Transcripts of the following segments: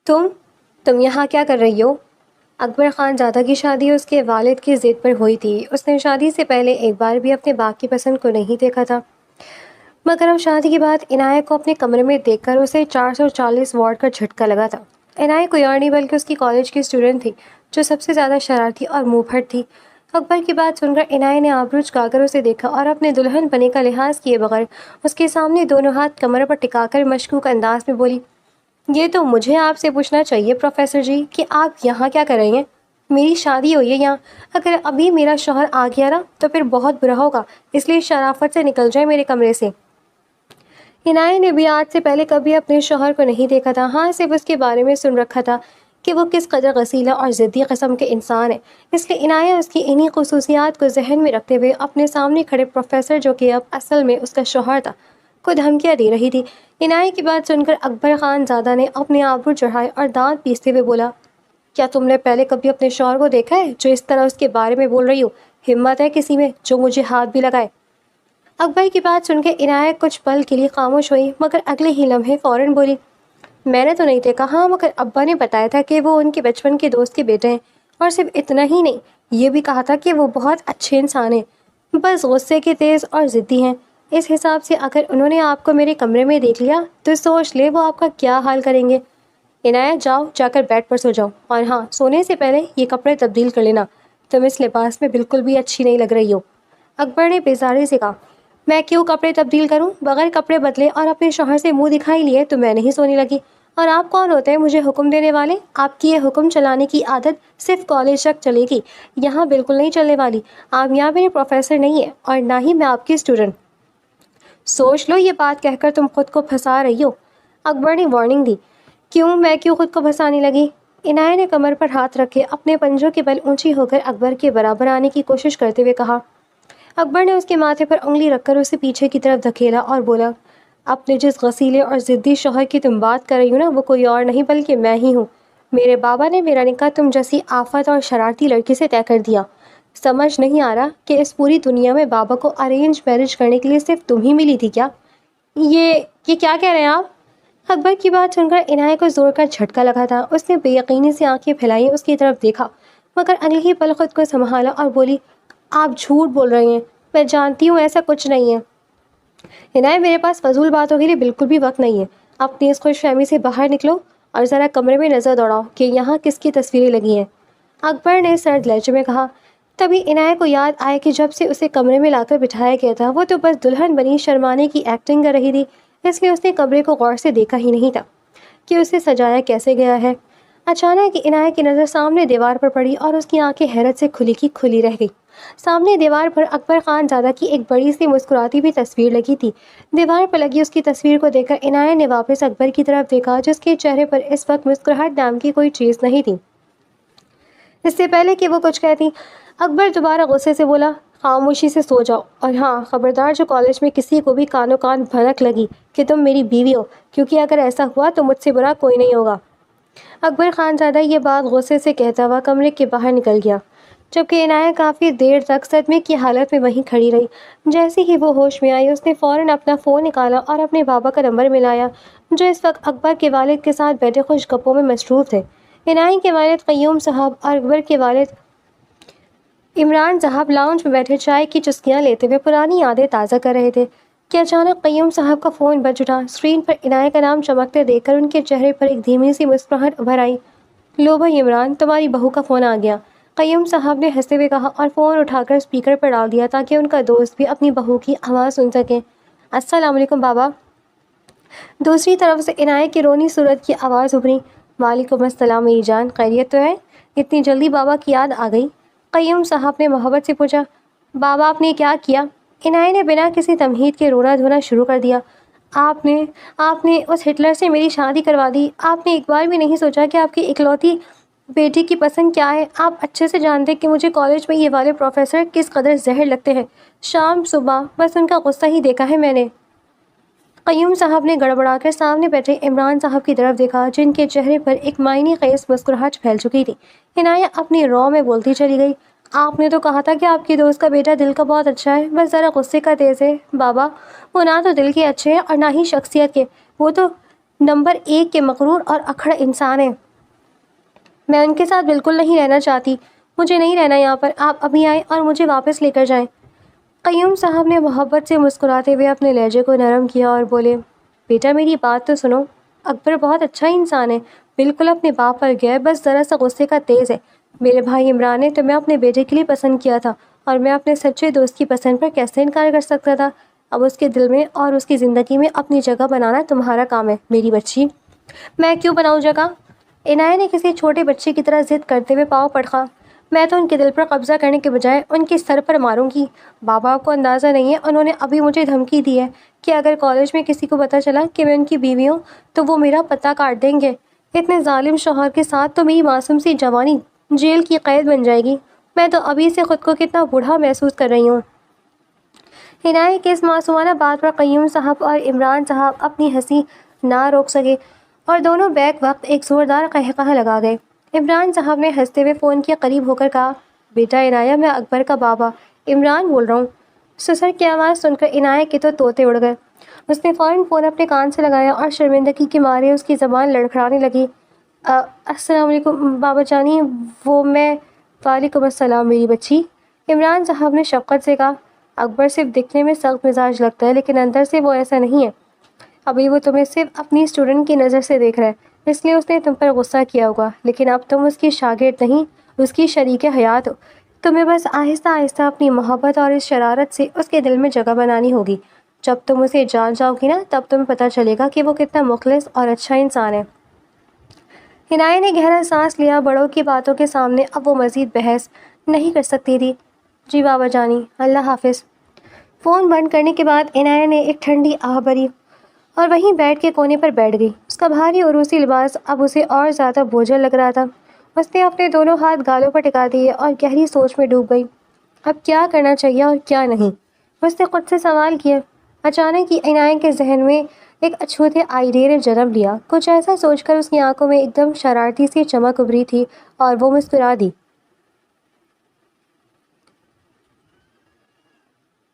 تم تم یہاں کیا کر رہی ہو؟ اکبر خان زادہ کی شادی اس کے والد کی ضد پر ہوئی تھی۔ اس نے شادی سے پہلے ایک بار بھی اپنے باپ کی پسند کو نہیں دیکھا تھا، مگر اب شادی کے بعد عنایت کو اپنے کمرے میں دیکھ کر اسے 440 واٹ کا جھٹکا لگا تھا۔ عنایت کوئی اور نہیں بلکہ اس کی کالج کی اسٹوڈنٹ تھی جو سب سے زیادہ شرارتی اور منہ پھٹ تھی۔ اکبر کی بات سن کر عنایت نے آبرو جھکا کر اسے دیکھا اور اپنے دلہن بنے کا لحاظ کیے بغیر اس کے سامنے دونوں ہاتھ کمر پر ٹکا کر مشکوک انداز میں بولی، یہ تو مجھے آپ سے پوچھنا چاہیے پروفیسر جی کہ آپ یہاں کیا کر رہی ہیں؟ میری شادی ہوئی ہے یہاں، اگر ابھی میرا شوہر آ گیا نا تو پھر بہت برا ہوگا، اس لیے شرافت سے نکل جائے میرے کمرے سے۔ عنایت نے بھی آج سے پہلے کبھی اپنے شوہر کو نہیں دیکھا تھا، ہاں صرف اس کے بارے میں سن رکھا تھا کہ وہ کس قدر غسیلا اور ضدی قسم کے انسان ہے، اس لیے عنایت اس کی انہی خصوصیات کو ذہن میں رکھتے ہوئے اپنے سامنے کھڑے پروفیسر جو کہ اب اصل میں اس کا شوہر تھا کو دھمکیاں دے رہی تھی۔ عنایت کی بات سن کر اکبر خان زادہ نے اپنے آبرو چڑھائے اور دانت پیستے ہوئے بولا، کیا تم نے پہلے کبھی اپنے شوہر کو دیکھا ہے جو اس طرح اس کے بارے میں بول رہی ہو؟ ہمت ہے کسی میں جو مجھے ہاتھ بھی لگائے؟ اکبر کی بات سن کے عنایت کچھ پل کے لیے خاموش ہوئی، مگر اگلے ہی لمحے فوراً بولی، میں نے تو نہیں دیکھا، ہاں مگر ابا نے بتایا تھا کہ وہ ان کے بچپن کے دوست کے بیٹے ہیں، اور صرف اتنا ہی نہیں، یہ بھی کہا تھا کہ وہ بہت اچھے انسان ہیں، بس غصے کے تیز اور ضدی ہیں۔ اس حساب سے اگر انہوں نے آپ کو میرے کمرے میں دیکھ لیا تو سوچ لے وہ آپ کا کیا حال کریں گے۔ عنایت جاؤ، جا کر بیڈ پر سو جاؤ، اور ہاں سونے سے پہلے یہ کپڑے تبدیل کر لینا، تم اس لباس میں بالکل بھی اچھی نہیں لگ رہی ہو۔ اکبر نے بیزاری سے کہا، میں کیوں کپڑے تبدیل کروں؟ بغیر کپڑے بدلے اور اپنے شوہر سے منہ دکھائی لیے تو میں نہیں سونے لگی، اور آپ کون ہوتے ہیں مجھے حکم دینے والے؟ آپ کی یہ حکم چلانے کی عادت صرف کالج تک چلے گی، یہاں بالکل نہیں چلنے والی۔ آپ یہاں میرے پروفیسر نہیں ہیں اور نہ ہی میں آپ کی اسٹوڈنٹ۔ سوچ لو یہ بات کہہ کر تم خود کو پھنسا رہی ہو۔ اکبر نے وارننگ دی۔ میں کیوں خود کو پھنسانے لگی؟ عنایت نے کمر پر ہاتھ رکھے اپنے پنجوں کے بل اونچی ہو کر اکبر کے برابر آنے کی کوشش کرتے ہوئے کہا۔ اکبر نے اس کے ماتھے پر انگلی رکھ کر اسے پیچھے کی طرف دھکیلا اور بولا، اپنے جس غسیلے اور ضدی شوہر کی تم بات کر رہی ہو نا، وہ کوئی اور نہیں بلکہ میں ہی ہوں۔ میرے بابا نے میرا نکاح تم جیسی آفت اور شرارتی لڑکی سے طے کر دیا۔ سمجھ نہیں آ رہا کہ اس پوری دنیا میں بابا کو ارینج میرج کرنے کے لیے صرف تم ہی ملی تھی کیا؟ یہ کیا کہہ رہے ہیں آپ؟ اکبر کی بات سن کر عنایت کو زور کا جھٹکا لگا تھا۔ اس نے بے یقینی سے آنکھیں پھیلائی، اس کی طرف دیکھا، مگر اگلے ہی پل خود کو سنبھالا اور بولی، آپ جھوٹ بول رہے ہیں، میں جانتی ہوں ایسا کچھ نہیں ہے۔ عنایت، میرے پاس فضول باتوں کے لیے بالکل بھی وقت نہیں ہے، اپنی اس خوش فہمی سے باہر نکلو اور ذرا کمرے میں نظر دوڑاؤ کہ یہاں کس کی تصویریں لگی ہیں، اکبر نے سرد لہجے میں کہا۔ تبھی عنایت کو یاد آیا کہ جب سے اسے کمرے میں لا کر بٹھایا گیا تھا وہ تو بس دلہن بنی شرمانے کی ایکٹنگ کر رہی تھی، اس لیے اس نے کمرے کو غور سے دیکھا ہی نہیں تھا کہ اسے سجایا کیسے گیا ہے۔ اچانک عنایت کی نظر سامنے دیوار پر پڑی اور اس کی آنکھیں حیرت سے کھلی کی کھلی رہ گئی۔ سامنے دیوار پر اکبر خان زادہ کی ایک بڑی سی مسکراتی ہوئی تصویر لگی تھی۔ دیوار پر لگی اس کی تصویر کو دیکھ کر عنایت نے واپس اکبر کی طرف دیکھا جس کے چہرے پر اس وقت مسکراہٹ نام کی کوئی چیز نہیں تھی۔ اس سے پہلے کہ وہ کچھ کہتی، اکبر دوبارہ غصے سے بولا، خاموشی سے سو جاؤ، اور ہاں خبردار جو کالج میں کسی کو بھی کانوں کان بھنک لگی کہ تم میری بیوی ہو، کیونکہ اگر ایسا ہوا تو مجھ سے برا کوئی نہیں ہوگا۔ اکبر خان زادہ یہ بات غصے سے کہتا ہوا کمرے کے باہر نکل گیا، جبکہ عنایت کافی دیر تک صدمے کی حالت میں وہیں کھڑی رہی۔ جیسے ہی وہ ہوش میں آئی اس نے فوراً اپنا فون نکالا اور اپنے بابا کا نمبر ملایا جو اس وقت اکبر کے والد کے ساتھ بیٹھے خوش گپوں میں مصروف تھے۔ عنایت کے والد قیوم صاحب اور اکبر کے والد عمران صاحب لاؤنج میں بیٹھے چائے کی چسکیاں لیتے ہوئے پرانی یادیں تازہ کر رہے تھے کہ اچانک قیوم صاحب کا فون بج اٹھا۔ اسکرین پر عنایت کا نام چمکتے دیکھ کر ان کے چہرے پر ایک دھیمی سی مسکراہٹ ابھر آئی۔ لو بھائی عمران، تمہاری بہو کا فون آ گیا، قیوم صاحب نے ہنستے ہوئے کہا اور فون اٹھا کر اسپیکر پر ڈال دیا تاکہ ان کا دوست بھی اپنی بہو کی آواز سن سکے۔ السلام علیکم بابا۔ دوسری طرف سے عنایت کی رونی صورت کی آواز ابھری، وعلیکم السلام میری جان، خیریت تو ہے؟ اتنی جلدی بابا کی یاد آ گئی؟ قیوم صاحب نے محبت سے پوچھا۔ بابا آپ نے کیا کیا؟ عنایت نے بنا کسی تمہید کے رونا دھونا شروع کر دیا۔ آپ نے اس ہٹلر سے میری شادی کروا دی۔ آپ نے ایک بار بھی نہیں سوچا کہ آپ کی اکلوتی بیٹی کی پسند کیا ہے؟ آپ اچھے سے جانتے کہ مجھے کالج میں یہ والے پروفیسر کس قدر زہر لگتے ہیں، شام صبح بس ان کا غصہ ہی دیکھا ہے میں نے۔ قیوم صاحب نے گڑبڑا کر سامنے بیٹھے عمران صاحب کی طرف دیکھا جن کے چہرے پر ایک معنی خیز مسکراہٹ پھیل چکی تھی۔ عنایت اپنی رو میں بولتی چلی گئی، آپ نے تو کہا تھا کہ آپ کی دوست کا بیٹا دل کا بہت اچھا ہے، بس ذرا غصے کا تیز ہے۔ بابا، وہ نہ تو دل کے اچھے ہیں اور نہ ہی شخصیت کے، وہ نمبر 1 کے مغرور اور اکھڑ انسان ہیں. میں ان کے ساتھ بالکل نہیں رہنا چاہتی. مجھے نہیں رہنا یہاں پر. آپ ابھی آئیں اور مجھے واپس لے کر جائیں. قیوم صاحب نے محبت سے مسکراتے ہوئے اپنے لہجے کو نرم کیا اور بولے، بیٹا میری بات تو سنو. اکبر بہت اچھا انسان ہے، بالکل اپنے باپ پر گیا ہے، بس ذرا سا غصے کا تیز ہے. میرے بھائی عمران نے تمہیں اپنے بیٹے کے لیے پسند کیا تھا اور میں اپنے سچے دوست کی پسند پر کیسے انکار کر سکتا تھا. اب اس کے دل میں اور اس کی زندگی میں اپنی جگہ بنانا تمہارا کام ہے میری بچی. میں کیوں بناؤں جگہ؟ عنایہ نے کسی چھوٹے بچے کی طرح ضد کرتے ہوئے پاؤں پٹکا. میں تو ان کے دل پر قبضہ کرنے کے بجائے ان کے سر پر ماروں گی. بابا کو اندازہ نہیں ہے، انہوں نے ابھی مجھے دھمکی دی ہے کہ اگر کالج میں کسی کو پتہ چلا کہ میں ان کی بیوی ہوں تو وہ میرا پتہ کاٹ دیں گے. اتنے ظالم شوہر کے ساتھ تو میری معصوم سی جوانی جیل کی قید بن جائے گی. میں تو ابھی سے خود کو کتنا بوڑھا محسوس کر رہی ہوں. عنایہ کی اس معصومانہ بات پر قیوم صاحب اور عمران صاحب اپنی ہنسی نہ روک سکے اور دونوں بیک وقت ایک زوردار قہقہہ لگا گئے. عمران صاحب نے ہنستے ہوئے فون کے قریب ہو کر کہا، بیٹا عنایہ، میں اکبر کا بابا عمران بول رہا ہوں. سسر کی آواز سن کر عنایہ کے تو طوطے اڑ گئے. اس نے فوراً فون اپنے کان سے لگایا اور شرمندگی کے مارے اس کی زبان لڑکھڑانے لگی. السلام علیکم بابا جانی، وہ میں. وعلیکم السلام میری بچی. عمران صاحب نے شفقت سے کہا، اکبر صرف دکھنے میں سخت مزاج لگتا ہے لیکن اندر سے وہ ایسا نہیں ہے. ابھی وہ تمہیں صرف اپنی اسٹوڈنٹ کی نظر سے دیکھ رہا ہے، اس لیے اس نے تم پر غصہ کیا ہوگا، لیکن اب تم اس کی شاگرد نہیں، اس کی شریک حیات ہو. تمہیں بس آہستہ آہستہ اپنی محبت اور اس شرارت سے اس کے دل میں جگہ بنانی ہوگی. جب تم اسے جان جاؤ گی نا تب تمہیں پتہ چلے گا کہ وہ کتنا مخلص اور اچھا انسان ہے. عنایہ نے گہرا سانس لیا. بڑوں کی باتوں کے سامنے اب وہ مزید بحث نہیں کر سکتی تھی. جی بابا جانی، اللہ حافظ. فون بند کرنے کے بعد عنایہ نے ایک ٹھنڈی آہ بھری اور وہیں بیٹھ کے کونے پر بیٹھ گئی. اس کا بھاری عروسی لباس اب اسے اور زیادہ بوجھل لگ رہا تھا. اس نے اپنے دونوں ہاتھ گالوں پر ٹکا دیے اور گہری سوچ میں ڈوب گئی. اب کیا کرنا چاہیے اور کیا نہیں، اس نے خود سے سوال کیا. اچانک ہی عنایہ کے ذہن میں ایک اچھوتے آئیڈے نے جنم لیا. کچھ ایسا سوچ کر اس کی آنکھوں میں ایک دم شرارتی سی چمک ابھری تھی اور وہ مسکرا دی.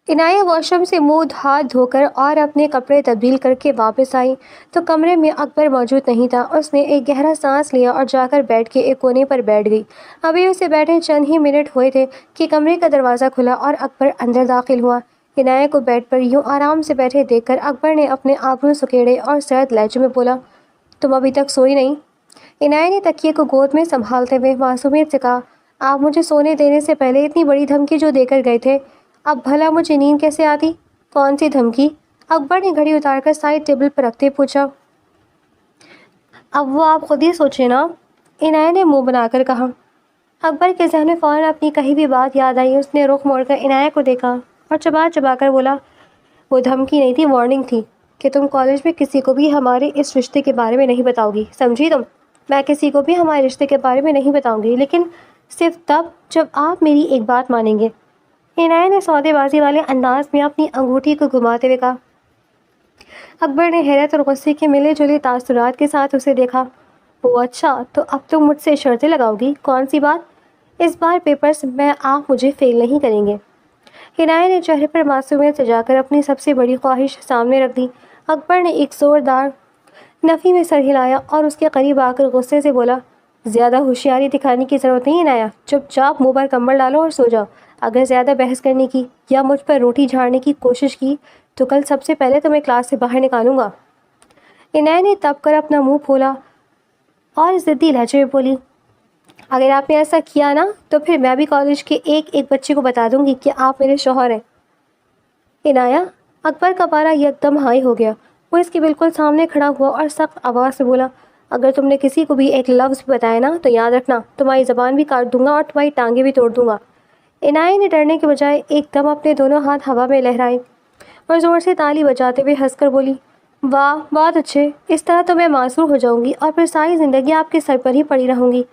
عنایہ واش روم سے منہ ہاتھ دھو کر اور اپنے کپڑے تبدیل کر کے واپس آئی تو کمرے میں اکبر موجود نہیں تھا. اس نے ایک گہرا سانس لیا اور جا کر بیٹھ کے ایک کونے پر بیٹھ گئی. ابھی اسے بیٹھے چند ہی منٹ ہوئے تھے کہ کمرے کا دروازہ کھلا اور اکبر اندر داخل ہوا. عنایہ کو بیڈ پر یوں آرام سے بیٹھے دیکھ کر اکبر نے اپنے ابرو سکیڑے اور سرد لہجے میں بولا، تم ابھی تک سوئی نہیں؟ عنایہ نے تکیے کو گود میں سنبھالتے ہوئے معصومیت سے کہا، آپ مجھے سونے دینے سے پہلے اتنی بڑی دھمکی جو دے کر گئے تھے، اب بھلا مجھے نیند کیسے آتی؟ کون سی دھمکی؟ اکبر نے گھڑی اتار کر سائڈ ٹیبل پر رکھتے پوچھا. اب وہ آپ خود ہی سوچیں نا، عنایہ نے منہ بنا کر کہا. اکبر کے ذہن میں فوراً اپنی کہی بھی بات یاد آئی. اس نے رخ موڑ کر عنایہ کو دیکھا اور چبا چبا کر بولا، وہ دھمکی نہیں تھی، وارننگ تھی کہ تم کالج میں کسی کو بھی ہمارے اس رشتے کے بارے میں نہیں بتاؤ گی، سمجھی تم؟ میں کسی کو بھی ہمارے رشتے کے بارے میں نہیں بتاؤں گی، لیکن صرف تب جب آپ میری ایک بات مانیں گے. عنایہ نے سودے بازی والے انداز میں اپنی انگوٹھی کو گھماتے ہوئے کہا. اکبر نے حیرت اور غصے کے ملے جلے تاثرات کے ساتھ اسے دیکھا. وہ اچھا، تو اب تم مجھ سے شرطیں لگاؤ گی؟ کون سی بات؟ اس بار پیپرز میں آپ مجھے فیل نہیں کریں گے. عنایہ نے چہرے پر معصومیت سجا کر اپنی سب سے بڑی خواہش سامنے رکھ دی. اکبر نے ایک زوردار نفی میں سر ہلایا اور اس کے قریب آ کر غصے سے بولا، زیادہ ہوشیاری دکھانے کی ضرورت نہیں عنایہ، چپ چاپ منہ پر کمبل ڈالو اور سو جاؤ. اگر زیادہ بحث کرنے کی یا مجھ پر روٹی جھاڑنے کی کوشش کی تو کل سب سے پہلے تمہیں کلاس سے باہر نکالوں گا. عنایہ نے تب کر اپنا منہ کھولا اور ضدی لہجے میں بولی، اگر آپ نے ایسا کیا نا تو پھر میں بھی کالج کے ایک ایک بچے کو بتا دوں گی کہ آپ میرے شوہر ہیں. عنایہ، اکبر کا پارا یکدم ہائی ہو گیا. وہ اس کے بالکل سامنے کھڑا ہوا اور سخت آواز سے بولا، اگر تم نے کسی کو بھی ایک لفظ بھی بتایا نا تو یاد رکھنا تمہاری زبان بھی کاٹ دوں گا اور تمہاری ٹانگیں بھی توڑ دوں گا. عنایہ نے ڈرنے کے بجائے ایک دم اپنے دونوں ہاتھ ہوا میں لہرائے اور زور سے تالی بجاتے ہوئے ہنس کر بولی، واہ بہت اچھے، اس طرح تو میں معذور ہو جاؤں گی اور پھر ساری زندگی آپ کے سر پر ہی پڑی رہوں گی.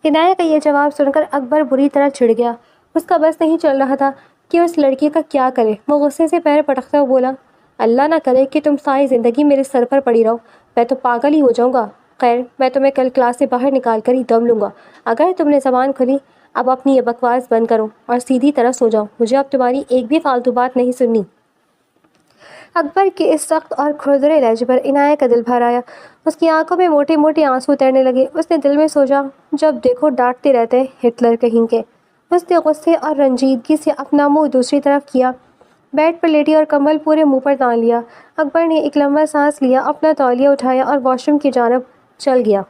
عنایہ کا یہ جواب سن کر اکبر بری طرح چڑ گیا. اس کا بس نہیں چل رہا تھا کہ اس لڑکی کا کیا کرے. وہ غصے سے پیر پٹکتا ہوا بولا، اللہ نہ کرے کہ تم ساری زندگی میرے سر پر پڑی رہو، میں تو پاگل ہی ہو جاؤں گا. خیر، میں تمہیں کل کلاس سے باہر نکال کر ہی دم لوں گا. اگر تم نے زبان کھلی اب اپنی یہ بکواس بند کرو اور سیدھی طرح سو جاؤ. مجھے اب تمہاری ایک بھی فالتو بات نہیں سننی. اکبر کے اس سخت اور کھردرے لہجے پر عنایت کا دل بھر آیا۔ اس کی آنکھوں میں موٹے موٹے آنسو تیرنے لگے۔ اس نے دل میں سوچا، جب دیکھو ڈانٹتے رہتے ہیں ہٹلر کہیں کے۔ اس نے غصے اور رنجیدگی سے اپنا منہ دوسری طرف کیا، بیڈ پر لیٹی اور کمبل پورے منہ پر تان لیا۔ اکبر نے ایک لمبا سانس لیا، اپنا تولیہ اٹھایا اور واش روم کی جانب چل گیا۔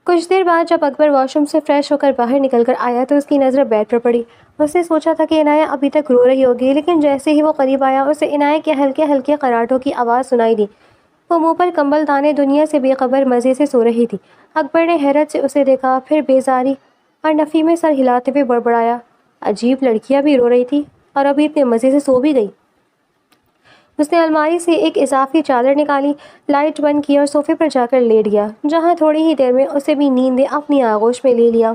کچھ دیر بعد جب اکبر واش روم سے فریش ہو کر باہر نکل کر آیا تو اس کی نظر بیڈ پر پڑی۔ اس نے سوچا تھا کہ عنایت ابھی تک رو رہی ہوگی، لیکن جیسے ہی وہ قریب آیا اسے عنایت کے ہلکے ہلکے خراٹوں کی آواز سنائی دی۔ وہ منہ پر کمبل تانے دنیا سے بے خبر مزے سے سو رہی تھی۔ اکبر نے حیرت سے اسے دیکھا، پھر بیزاری اور نفی میں سر ہلاتے ہوئے بڑبڑایا، عجیب، لڑکیاں بھی رو رہی تھی اور ابھی اتنے مزے سے سو بھی گئی۔ اس نے الماری سے ایک اضافی چادر نکالی، لائٹ بند کی اور صوفے پر جا کر لیٹ گیا، جہاں تھوڑی ہی دیر میں اسے بھی نیند نے اپنی آغوش میں لے لیا۔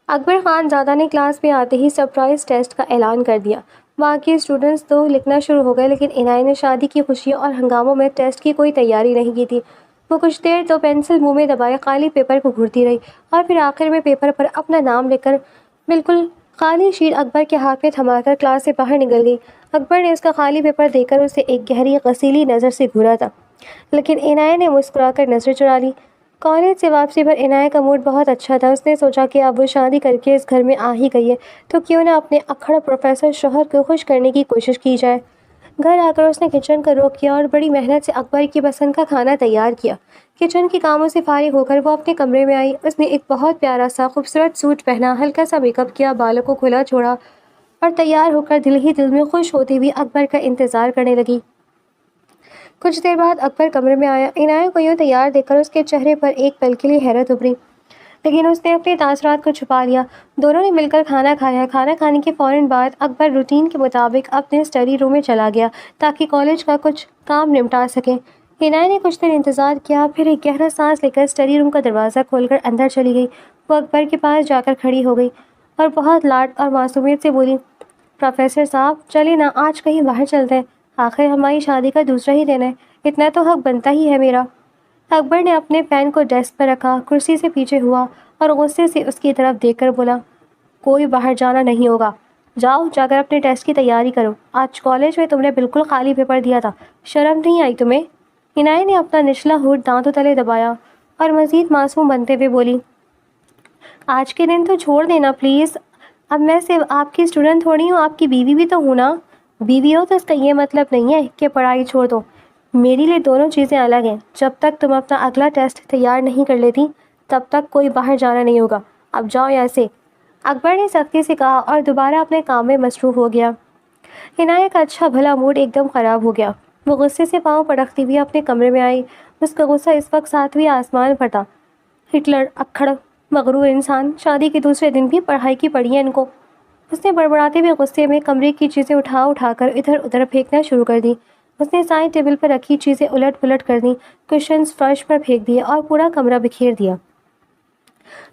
اکبر خان زادہ نے کلاس میں آتے ہی سرپرائز ٹیسٹ کا اعلان کر دیا۔ باقی اسٹوڈنٹس تو لکھنا شروع ہو گئے، لیکن عنایت نے شادی کی خوشیوں اور ہنگاموں میں ٹیسٹ کی کوئی تیاری نہیں کی تھی۔ وہ کچھ دیر تو پینسل منہ میں دبائے خالی پیپر کو گھورتی رہی اور پھر آخر میں پیپر پر اپنا نام لکھ کر بالکل خالی شیٹ اکبر کے ہاتھ میں تھما کر کلاس سے باہر نکل گئی۔ اکبر نے اس کا خالی پیپر دیکھ کر اسے ایک گہری غسیلی نظر سے گھورا تھا، لیکن عنایت نے مسکرا کر نظر چرا لی۔ کالج سے واپسی پر عنایت کا موڈ بہت اچھا تھا۔ اس نے سوچا کہ اب وہ شادی کر کے اس گھر میں آ ہی گئی ہے تو کیوں نہ اپنے اکھڑ پروفیسر شوہر کو خوش کرنے کی کوشش کی جائے۔ گھر آ کر اس نے کچن کا رخ کیا اور بڑی محنت سے اکبر کی پسند کا کھانا تیار کیا۔ کچن کے کاموں سے فارغ ہو کر وہ اپنے کمرے میں آئی۔ اس نے ایک بہت پیارا سا خوبصورت سوٹ پہنا، ہلکا سا میک اپ کیا، بالوں کو کھلا چھوڑا اور تیار ہو کر دل ہی دل میں خوش ہوتی ہوئی اکبر کا انتظار کرنے لگی۔ کچھ دیر بعد اکبر کمرے میں آیا۔ عنایت کو یوں تیار دیکھ کر اس کے چہرے پر ایک پل کے لیے حیرت ابھری، لیکن اس نے اپنے تاثرات کو چھپا لیا۔ دونوں نے مل کر کھانا کھایا۔ کھانا کھانے کے فوراً بعد اکبر روٹین کے مطابق اپنے اسٹڈی روم میں چلا گیا تاکہ کالج کا کچھ کام نمٹا سکے۔ عنایت نے کچھ دیر انتظار کیا، پھر ایک گہرا سانس لے کر اسٹڈی روم کا دروازہ کھول کر اندر چلی گئی۔ وہ اکبر کے پاس جا کر کھڑی ہو گئی اور بہت لاڈ اور معصومیت سے بولی، پروفیسر صاحب چلے نا، آج کہیں باہر چلتے ہیں، آخر ہماری شادی کا دوسرا ہی دن ہے، اتنا تو حق بنتا ہی ہے میرا۔ اکبر نے اپنے پین کو ڈیسک پر رکھا، کرسی سے پیچھے ہوا اور غصے سے اس کی طرف دیکھ کر بولا، کوئی باہر جانا نہیں ہوگا، جاؤ جا کر اپنے ٹیسٹ کی تیاری کرو، آج کالج میں تم نے بالکل خالی پیپر دیا تھا، شرم نہیں آئی تمہیں؟ عنایت نے اپنا نچلا ہونٹ دانتوں تلے دبایا اور مزید معصوم بنتے ہوئے بولی، آج کے دن تو چھوڑ دینا پلیز، اب میں صرف آپ کی اسٹوڈنٹ تھوڑی ہوں، آپ کی بیوی بھی تو ہوں نا۔ بیوی ہو تو اس کا یہ مطلب نہیں ہے کہ پڑھائی چھوڑ دو، میرے لیے دونوں چیزیں الگ ہیں۔ جب تک تم اپنا اگلا ٹیسٹ تیار نہیں کر لیتی تب تک کوئی باہر جانا نہیں ہوگا، اب جاؤ یہاں سے، اکبر نے سختی سے کہا اور دوبارہ اپنے کام میں مصروف ہو گیا۔ عنایت کا اچھا بھلا موڈ ایک دم خراب ہو گیا۔ وہ غصے سے پاؤں پٹکتی ہوئی اپنے کمرے میں آئی۔ اس کا غصہ اس وقت ساتویں آسمان پر تھا۔ ہٹلر، اکھڑ، مغرور انسان، شادی کے دوسرے دن بھی پڑھائی کی پڑی ہے ان کو۔ اس نے بڑبڑاتے ہوئے غصے میں کمرے کی چیزیں اٹھا اٹھا کر ادھر ادھر پھینکنا شروع کر دی۔ اس نے سائڈ ٹیبل پر رکھی چیزیں الٹ پلٹ کر دیں، کشنز فرش پر پھینک دیے اور پورا کمرہ بکھیر دیا۔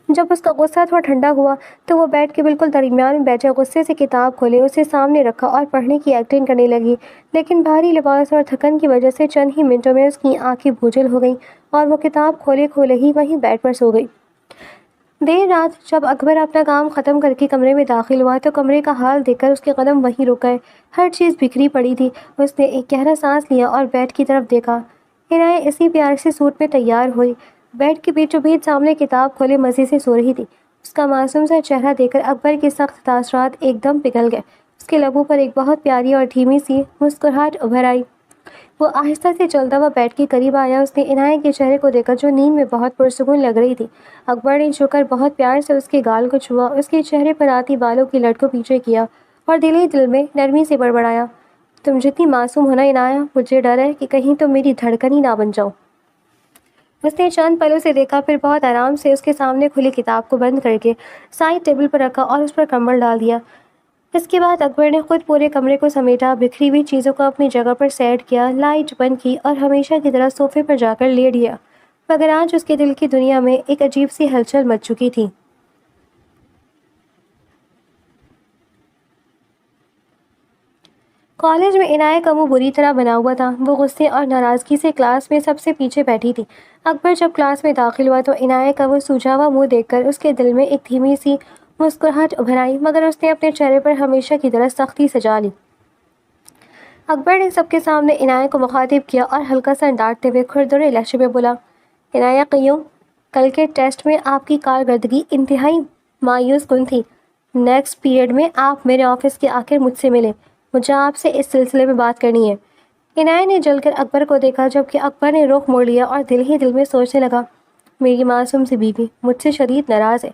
جب اس کا غصہ تھوڑا ٹھنڈا ہوا تو وہ بیڈ کے بالکل درمیان میں بیٹھے غصے سے کتاب کھولے، اسے سامنے رکھا اور پڑھنے کی ایکٹنگ کرنے لگی، لیکن بھاری لباس اور تھکن کی وجہ سے چند ہی منٹوں میں اس کی آنکھیں بوجھل ہو گئیں اور وہ کتاب کھولے کھولے ہی وہیں بیڈ پر سو گئی۔ دیر رات جب اکبر اپنا کام ختم کر کے کمرے میں داخل ہوا تو کمرے کا حال دیکھ کر اس کے قدم وہیں رک گئے، ہر چیز بکھری پڑی تھی۔ اس نے ایک گہرا سانس لیا اور بیڈ کی طرف دیکھا۔ عنایت اسی پیار سے سوٹ میں تیار ہوئی بیڈ کے بیچوں بیچ سامنے کتاب کھولے مزے سے سو رہی تھی۔ اس کا معصوم سا چہرہ دیکھ کر اکبر کے سخت تاثرات ایک دم پگھل گئے۔ اس کے لبوں پر ایک بہت پیاری اور دھیمی سی مسکراہٹ ابھر آئی۔ وہ آہستہ سے چلتا ہوا بیڈ کے قریب آیا۔ اس نے عنایت کے چہرے کو دیکھا جو نیند میں بہت پرسکون لگ رہی تھی۔ اکبر نے جھک کر بہت پیار سے اس کے گال کو چھوا، اس کے چہرے پر آتی بالوں کی لٹ کو پیچھے کیا اور دل ہی دل میں نرمی سے بڑبڑایا، تم جتنی معصوم ہو نا عنایت، مجھے ڈر ہے کہ کہیں تم میری دھڑکن ہی نہ بن جاؤ۔ اس نے چند پلوں سے دیکھا، پھر بہت آرام سے اس کے سامنے کھلی کتاب کو بند کر کے سائڈ ٹیبل پر رکھا اور اس پر کمبل ڈال دیا۔ اس کے بعد اکبر نے خود پورے کمرے کو سمیٹا، بکھری ہوئی چیزوں کو اپنی جگہ پر سیٹ کیا، لائٹ بند کی اور ہمیشہ کی طرح صوفے پر جا کر لیٹ گیا، مگر آج اس کے دل کی دنیا میں ایک عجیب سی ہلچل مچ چکی تھی۔ کالج میں عنایت کا منہ بری طرح بنا ہوا تھا۔ وہ غصے اور ناراضگی سے کلاس میں سب سے پیچھے بیٹھی تھی۔ اکبر جب کلاس میں داخل ہوا تو عنایت کا وہ سوجا ہوا منہ دیکھ کر اس کے دل میں ایک دھیمی سی مسکراہٹ ابھر آئی مگر اس نے اپنے چہرے پر ہمیشہ کی طرح سختی سجا لی۔ اکبر نے سب کے سامنے عنایہ کو مخاطب کیا اور ہلکا سا ڈانٹتے ہوئے کھردرے لہجے میں بولا، عنایہ قیوم، کل کے ٹیسٹ میں آپ کی کارکردگی انتہائی مایوس کن تھی۔ نیکسٹ پیریڈ میں آپ میرے آفس کے آ کر مجھ سے ملیں، مجھے آپ سے اس سلسلے میں بات کرنی ہے۔ عنایہ نے جل کر اکبر کو دیکھا جبکہ اکبر نے رخ موڑ لیا اور دل ہی دل میں سوچنے لگا، میری معصوم سی بیوی مجھ سے شدید ناراض ہے،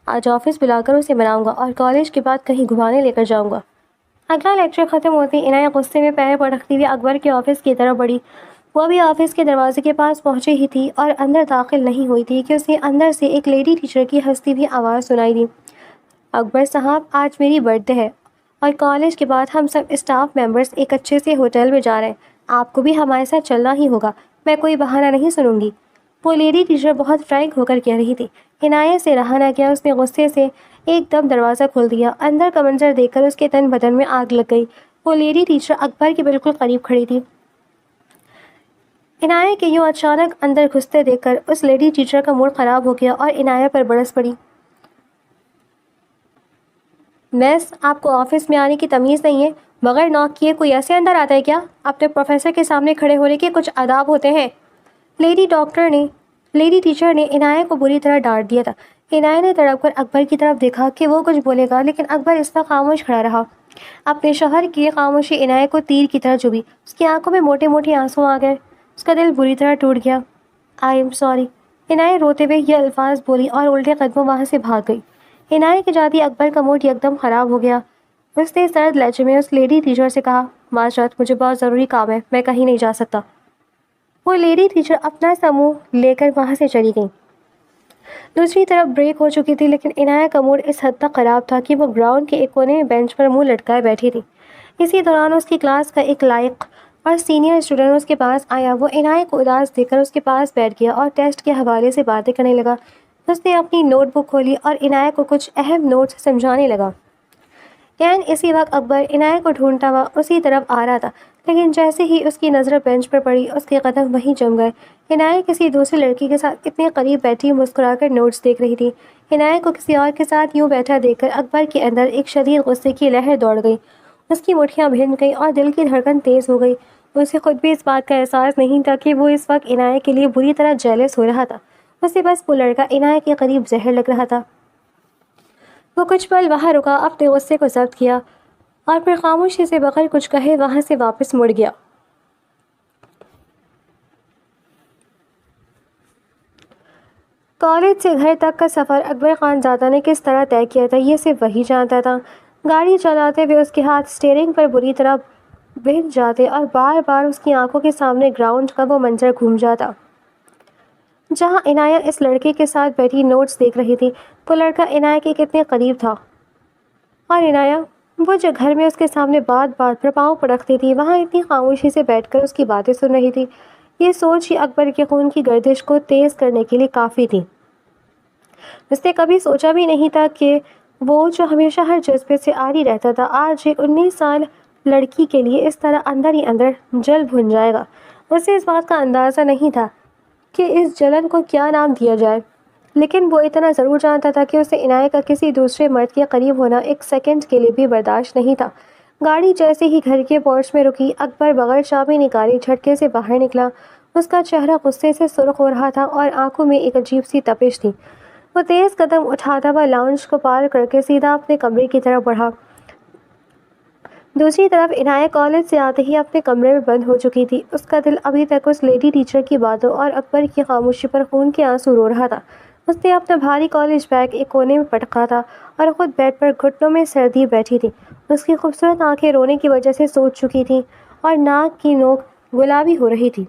آج آفس بلا کر اسے مناؤں گا اور کالج کے بعد کہیں گھمانے لے کر جاؤں گا۔ اگلا لیکچر ختم ہوتے عنایہ غصے میں پیر پٹکتی ہوئی اکبر کے آفس کی طرف بڑھی۔ وہ ابھی آفس کے دروازے کے پاس پہنچی ہی تھی اور اندر داخل نہیں ہوئی تھی کہ اسے اندر سے ایک لیڈی ٹیچر کی ہنستی ہوئی آواز سنائی دی، اکبر صاحب آج میری برتھ ڈے ہے اور کالج کے بعد ہم سب اسٹاف ممبرز ایک اچھے سے ہوٹل میں جا رہے ہیں، آپ کو بھی ہمارے ساتھ چلنا ہی ہوگا، میں کوئی بہانہ نہیں سنوں گی۔ وہ لیڈی ٹیچر بہت فرینک ہو کر کہہ رہی تھی۔ عنایہ سے رہا نہ گیا، اس نے غصے سے ایک دم دروازہ کھول دیا۔ اندر کا منظر دیکھ کر اس کے تن بدن میں آگ لگ گئی۔ وہ لیڈی ٹیچر اکبر کے بالکل قریب کھڑی تھی۔ عنایہ کے یوں اچانک اندر گھستے دیکھ کر اس لیڈی ٹیچر کا موڈ خراب ہو گیا اور عنایہ پر برس پڑی۔ میس، آپ کو آفس میں آنے کی تمیز نہیں ہے؟ بغیر ناک کیے کوئی ایسے اندر آتا ہے کیا؟ اپنے پروفیسر کے سامنے کھڑے ہونے کے کچھ آداب ہوتے ہیں۔ لیڈی ٹیچر نے عنایہ کو بری طرح ڈانٹ دیا تھا۔ عنایہ نے تڑپ کر اکبر کی طرف دیکھا کہ وہ کچھ بولے گا لیکن اکبر اس وقت خاموش کھڑا رہا۔ اپنے شوہر کی خاموشی عنایہ کو تیر کی طرح چبھی۔ اس کی آنکھوں میں موٹے موٹے آنسو آ گئے، اس کا دل بری طرح ٹوٹ گیا۔ آئی ایم سوری، عنایہ روتے ہوئے یہ الفاظ بولی اور الٹے قدموں وہاں سے بھاگ گئی۔ عنایہ کے جاتے اکبر کا موڈ یکدم خراب ہو گیا۔ اس نے سرد لہجے میں اس لیڈی ٹیچر سے کہا، معذرت، مجھے بہت ضروری کام ہے، میں کہیں نہیں جا سکتا۔ وہ لیڈی ٹیچر اپنا سا منہ لے کر وہاں سے چلی گئی۔ دوسری طرف بریک ہو چکی تھی لیکن عنایہ کا موڈ اس حد تک خراب تھا کہ وہ گراؤنڈ کے ایک کونے میں بینچ پر منہ لٹکائے بیٹھی تھی۔ اسی دوران اس کی کلاس کا ایک لائق اور سینئر اسٹوڈنٹ اس کے پاس آیا۔ وہ عنایہ کو اداس دیکھ کر اس کے پاس بیٹھ گیا اور ٹیسٹ کے حوالے سے باتیں کرنے لگا۔ اس نے اپنی نوٹ بک کھولی اور عنایہ کو کچھ اہم نوٹس سمجھانے لگا۔ اسی وقت اکبر عنایہ کو ڈھونڈتا ہوا اسی طرف آ رہا تھا لیکن جیسے ہی اس کی نظر بینچ پر پڑی اس کے قدم وہیں جم گئے۔ عنایہ کسی دوسری لڑکی کے ساتھ اتنے قریب بیٹھی مسکرا کر نوٹس دیکھ رہی تھی۔ عنایہ کو کسی اور کے ساتھ یوں بیٹھا دیکھ کر اکبر کے اندر ایک شدید غصے کی لہر دوڑ گئی۔ اس کی مٹھیاں بھن گئیں اور دل کی دھڑکن تیز ہو گئی۔ اسے خود بھی اس بات کا احساس نہیں تھا کہ وہ اس وقت عنایہ کے لیے بری طرح جیلس ہو رہا تھا۔ اسے بس وہ لڑکا عنایہ کے قریب زہر لگ رہا تھا۔ وہ کچھ پل وہاں رکا، اپنے غصے کو ضبط کیا اور پھر خاموشی سے بغیر کچھ کہے وہاں سے واپس مڑ گیا۔ کالج سے گھر تک کا سفر اکبر خان زادہ نے کس طرح طے کیا تھا یہ صرف وہی جانتا تھا۔ گاڑی چلاتے ہوئے اس کے ہاتھ اسٹیئرنگ پر بری طرح بہن جاتے اور بار بار اس کی آنکھوں کے سامنے گراؤنڈ کا وہ منظر گھوم جاتا جہاں عنایہ اس لڑکے کے ساتھ بیٹھی نوٹس دیکھ رہی تھی۔ وہ لڑکا عنایہ کے کتنے قریب تھا اور عنایہ، وہ جو گھر میں اس کے سامنے بات بات پر پاؤں پٹکتی تھی، وہاں اتنی خاموشی سے بیٹھ کر اس کی باتیں سن رہی تھی۔ یہ سوچ ہی اکبر کے خون کی گردش کو تیز کرنے کے لیے کافی تھی۔ اس نے کبھی سوچا بھی نہیں تھا کہ وہ جو ہمیشہ ہر جذبے سے عاری رہتا تھا آج ایک 19 سال لڑکی کے لیے اس طرح اندر ہی اندر جل بھن جائے گا۔ اسے اس بات کا اندازہ نہیں تھا کہ اس جلن کو کیا نام دیا جائے، لیکن وہ اتنا ضرور جانتا تھا کہ اسے عنایہ کا کسی دوسرے مرد کے قریب ہونا ایک سیکنڈ کے لیے بھی برداشت نہیں تھا۔ گاڑی جیسے ہی گھر کے پورچ میں رکی، اکبر بغیر چابی نکالے جھٹکے سے باہر نکلا۔ اس کا چہرہ غصے سے سرخ ہو رہا تھا اور آنکھوں میں ایک عجیب سی تپش تھی۔ وہ تیز قدم اٹھاتا ہوا لاؤنج کو پار کر کے سیدھا اپنے کمرے کی طرف بڑھا۔ دوسری طرف عنایہ کالج سے آتے ہی اپنے کمرے میں بند ہو چکی تھی۔ اس کا دل ابھی تک اس لیڈی ٹیچر کی باتوں اور اکبر کی خاموشی پر خون کے آنسو رو رہا تھا۔ اس نے اپنا بھاری کالج بیگ ایک کونے میں پٹکا تھا اور خود بیڈ پر گھٹنوں میں سر دیے بیٹھی تھی۔ اس کی خوبصورت آنکھیں رونے کی وجہ سے سوج چکی تھیں اور ناک کی نوک گلابی ہو رہی تھی۔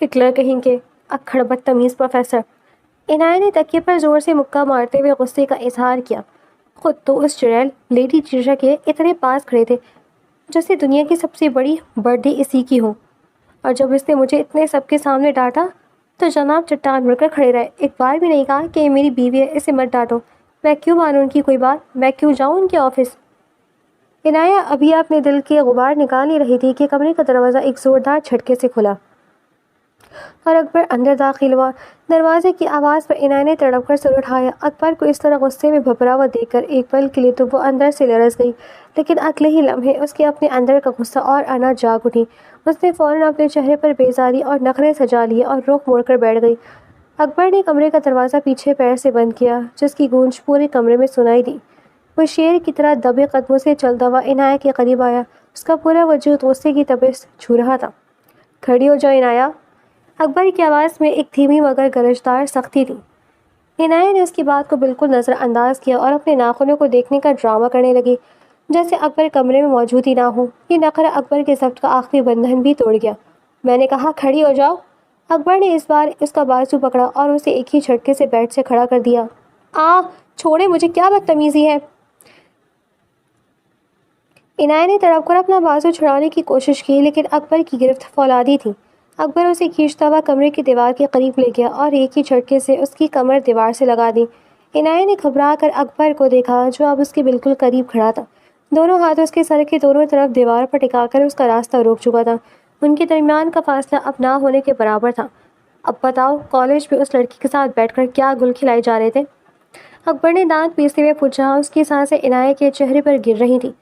ہٹلر کہیں کے اکھڑ بدتمیز پروفیسر، عنایہ نے تکیے پر زور سے مکہ مارتے ہوئے غصے کا اظہار کیا۔ خود تو اس چڑیل لیڈی ٹیچر کے اتنے پاس کھڑے تھے جیسے دنیا کی سب سے بڑی برتھ ڈے اسی کی ہو، اور جب اس نے مجھے اتنے سب کے سامنے ڈانٹا تو جناب چٹان بن کر کھڑے رہے، ایک بار بھی نہیں کہا کہ یہ میری بیوی ہے، اسے مت ڈانٹو۔ میں کیوں مانوں ان کی کوئی بات؟ میں کیوں جاؤں ان کے آفس؟ عنایہ ابھی اپنے دل کے غبار نکال ہی رہی تھی کہ کمرے کا دروازہ ایک زوردار جھٹکے سے کھلا اور اکبر اندر داخل ہوا۔ دروازے کی آواز پر عنایت نے تڑپ کر سر اٹھایا۔ اکبر کو اس طرح غصے میں بھرا ہوا دیکھ کر ایک پل کے لیے تو وہ اندر سے لرز گئی، لیکن اگلے ہی لمحے اس کے اپنے اندر کا غصہ اور انا جاگ اٹھی۔ اس نے فوراً اپنے چہرے پر بیزاری اور نخرے سجا لیے اور رخ موڑ کر بیٹھ گئی۔ اکبر نے کمرے کا دروازہ پیچھے پیر سے بند کیا، جس کی گونج پورے کمرے میں سنائی دی۔ وہ شیر کی طرح دبے قدموں سے چلتا ہوا عنایت کے قریب آیا۔ اس کا پورا وجود غصے کی تپش چھو رہا تھا۔ کھڑی ہو جاؤ عنایت۔ اکبر کی آواز میں ایک دھیمی مگر گرجدار سختی تھی۔ عنایت نے اس کی بات کو بالکل نظر انداز کیا اور اپنے ناخنوں کو دیکھنے کا ڈرامہ کرنے لگی، جیسے اکبر کمرے میں موجود ہی نہ ہو۔ یہ نخرہ اکبر کے ضبط کا آخری بندھن بھی توڑ گیا۔ میں نے کہا کھڑی ہو جاؤ۔ اکبر نے اس بار اس کا بازو پکڑا اور اسے ایک ہی جھٹکے سے بیڈ سے کھڑا کر دیا۔ چھوڑے مجھے، کیا بدتمیزی ہے۔ عنایت نے تڑپ کر اپنا بازو چھڑانے کی کوشش کی، لیکن اکبر کی گرفت فولادی تھی۔ اکبر اسے کھینچتا ہوا کمرے کی دیوار کے قریب لے گیا اور ایک ہی جھٹکے سے اس کی کمر دیوار سے لگا دی۔ عنایت نے گھبرا کر اکبر کو دیکھا، جو اب اس کے بالکل قریب کھڑا تھا۔ دونوں ہاتھ اس کے سر کے دونوں طرف دیوار پر ٹکا کر اس کا راستہ روک چکا تھا۔ ان کے درمیان کا فاصلہ اب نہ ہونے کے برابر تھا۔ اب بتاؤ، کالج میں اس لڑکی کے ساتھ بیٹھ کر کیا گل کھلائے جا رہے تھے؟ اکبر نے دانت پیستے ہوئے پوچھا۔ اس کی سانسیں عنایت کے چہرے پر گر رہی تھیں۔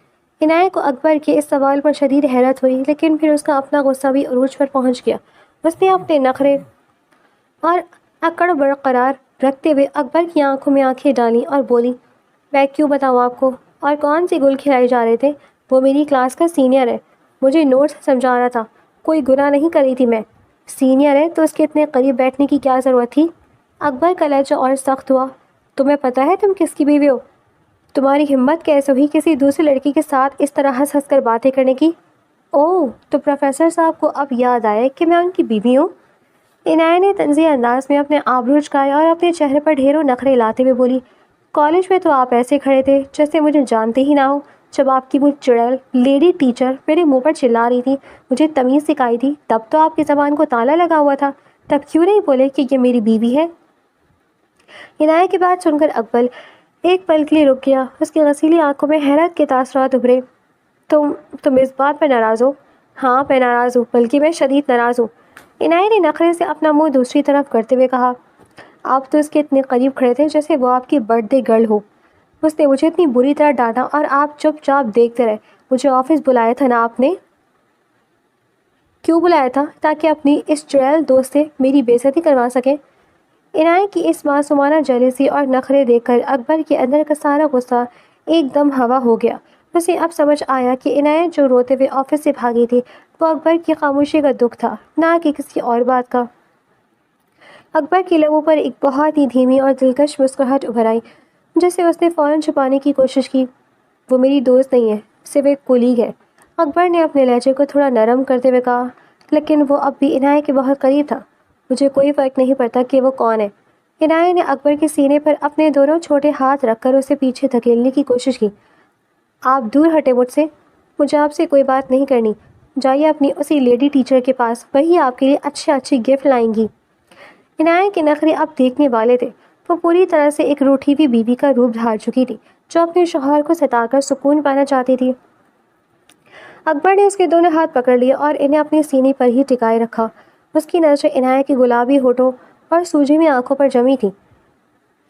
عنایت کو اکبر کے اس سوال پر شدید حیرت ہوئی، لیکن پھر اس کا اپنا غصہ بھی عروج پر پہنچ گیا۔ اس نے اپنے نخرے اور اکڑ برقرار رکھتے ہوئے اکبر کی آنکھوں میں آنکھیں ڈالیں اور بولی، میں کیوں بتاؤں آپ کو؟ اور کون سی گل کھلائے جا رہے تھے؟ وہ میری کلاس کا سینئر ہے، مجھے نوٹس سمجھا رہا تھا، کوئی گناہ نہیں کری تھی میں۔ سینئر ہے تو اس کے اتنے قریب بیٹھنے کی کیا ضرورت تھی؟ اکبر کا لہجہ اور سخت ہوا۔ تمہیں پتہ ہے تم کس کی بیوی ہو؟ تمہاری ہمت کیسے ہوئی کسی دوسری لڑکی کے ساتھ اس طرح ہنس ہنس کر باتیں کرنے کی؟ اوہ، تو پروفیسر صاحب کو اب یاد آیا کہ میں ان کی بیوی ہوں؟ عنایت نے طنزیہ انداز میں اپنے آبرو جھکائے اور اپنے چہرے پر ڈھیروں نخرے لاتے ہوئے بولی، کالج میں تو آپ ایسے کھڑے تھے جیسے مجھے جانتے ہی نہ ہو۔ جب آپ کی وہ چڑیل لیڈی ٹیچر میرے منہ پر چلا رہی تھی، مجھے تمیز سکھائی تھی، تب تو آپ کی زبان کو تالا لگا ہوا تھا، تب کیوں نہیں بولے کہ یہ میری بیوی ہے؟ عنایت کی بات سن کر اکبر ایک پل کے لیے رک گیا۔ اس کی غسیلی آنکھوں میں حیرت کے تاثرات ابھرے۔ تم اس بات پر ناراض ہو؟ ہاں، میں ناراض ہوں، بلکہ میں شدید ناراض ہوں۔ عنایت نے نخرے سے اپنا منہ دوسری طرف کرتے ہوئے کہا۔ آپ تو اس کے اتنے قریب کھڑے تھے جیسے وہ آپ کی برتھ ڈے گرل ہو۔ اس نے مجھے اتنی بری طرح ڈانٹا اور آپ چپ چاپ دیکھتے رہے۔ مجھے آفس بلایا تھا نا آپ نے؟ کیوں بلایا تھا؟ تاکہ اپنی اس چڑیل دوست سے میری بے عزتی کروا سکیں۔ عنایت کی اس معصومانہ جیلسی اور نخرے دیکھ کر اکبر کے اندر کا سارا غصہ ایک دم ہوا ہو گیا۔ اسے اب سمجھ آیا کہ عنایت جو روتے ہوئے آفس سے بھاگی تھی، وہ اکبر کی خاموشی کا دکھ تھا، نہ کہ کسی اور بات کا۔ اکبر کے لبوں پر ایک بہت ہی دھیمی اور دلکش مسکراہٹ ابھر آئی، جسے اس نے فوراً چھپانے کی کوشش کی۔ وہ میری دوست نہیں ہے، صرف ایک کولیگ ہے، اکبر نے اپنے لہجے کو تھوڑا نرم کرتے ہوئے کہا، لیکن وہ اب بھی عنایت کے بہت قریب تھا۔ مجھے کوئی فرق نہیں پڑتا کہ وہ کون ہے۔ عنایت نے اکبر کے سینے پر اپنے دونوں چھوٹے ہاتھ رکھ کر اسے پیچھے دھکیلنے کی کوشش کی۔ آپ دور ہٹے مجھ سے، مجھے آپ سے کوئی بات نہیں کرنی۔ جائیے اپنی اسی لیڈی ٹیچر کے پاس، وہی آپ کے لیے اچھی گفٹ لائیں گی۔ عنایت کے نخرے اب دیکھنے والے تھے۔ وہ پوری طرح سے ایک روٹھی ہوئی بیوی کا روپ دھار چکی تھی، جو اپنے شوہر کو ستا کر سکون پانا چاہتی تھی۔ اکبر نے اس کے دونوں ہاتھ پکڑ لیے اور انہیں اپنے سینے پر ہی ٹکائے رکھا۔ اس کی نظریں عنایت کے گلابی ہونٹوں اور سوجی میں آنکھوں پر جمی تھی۔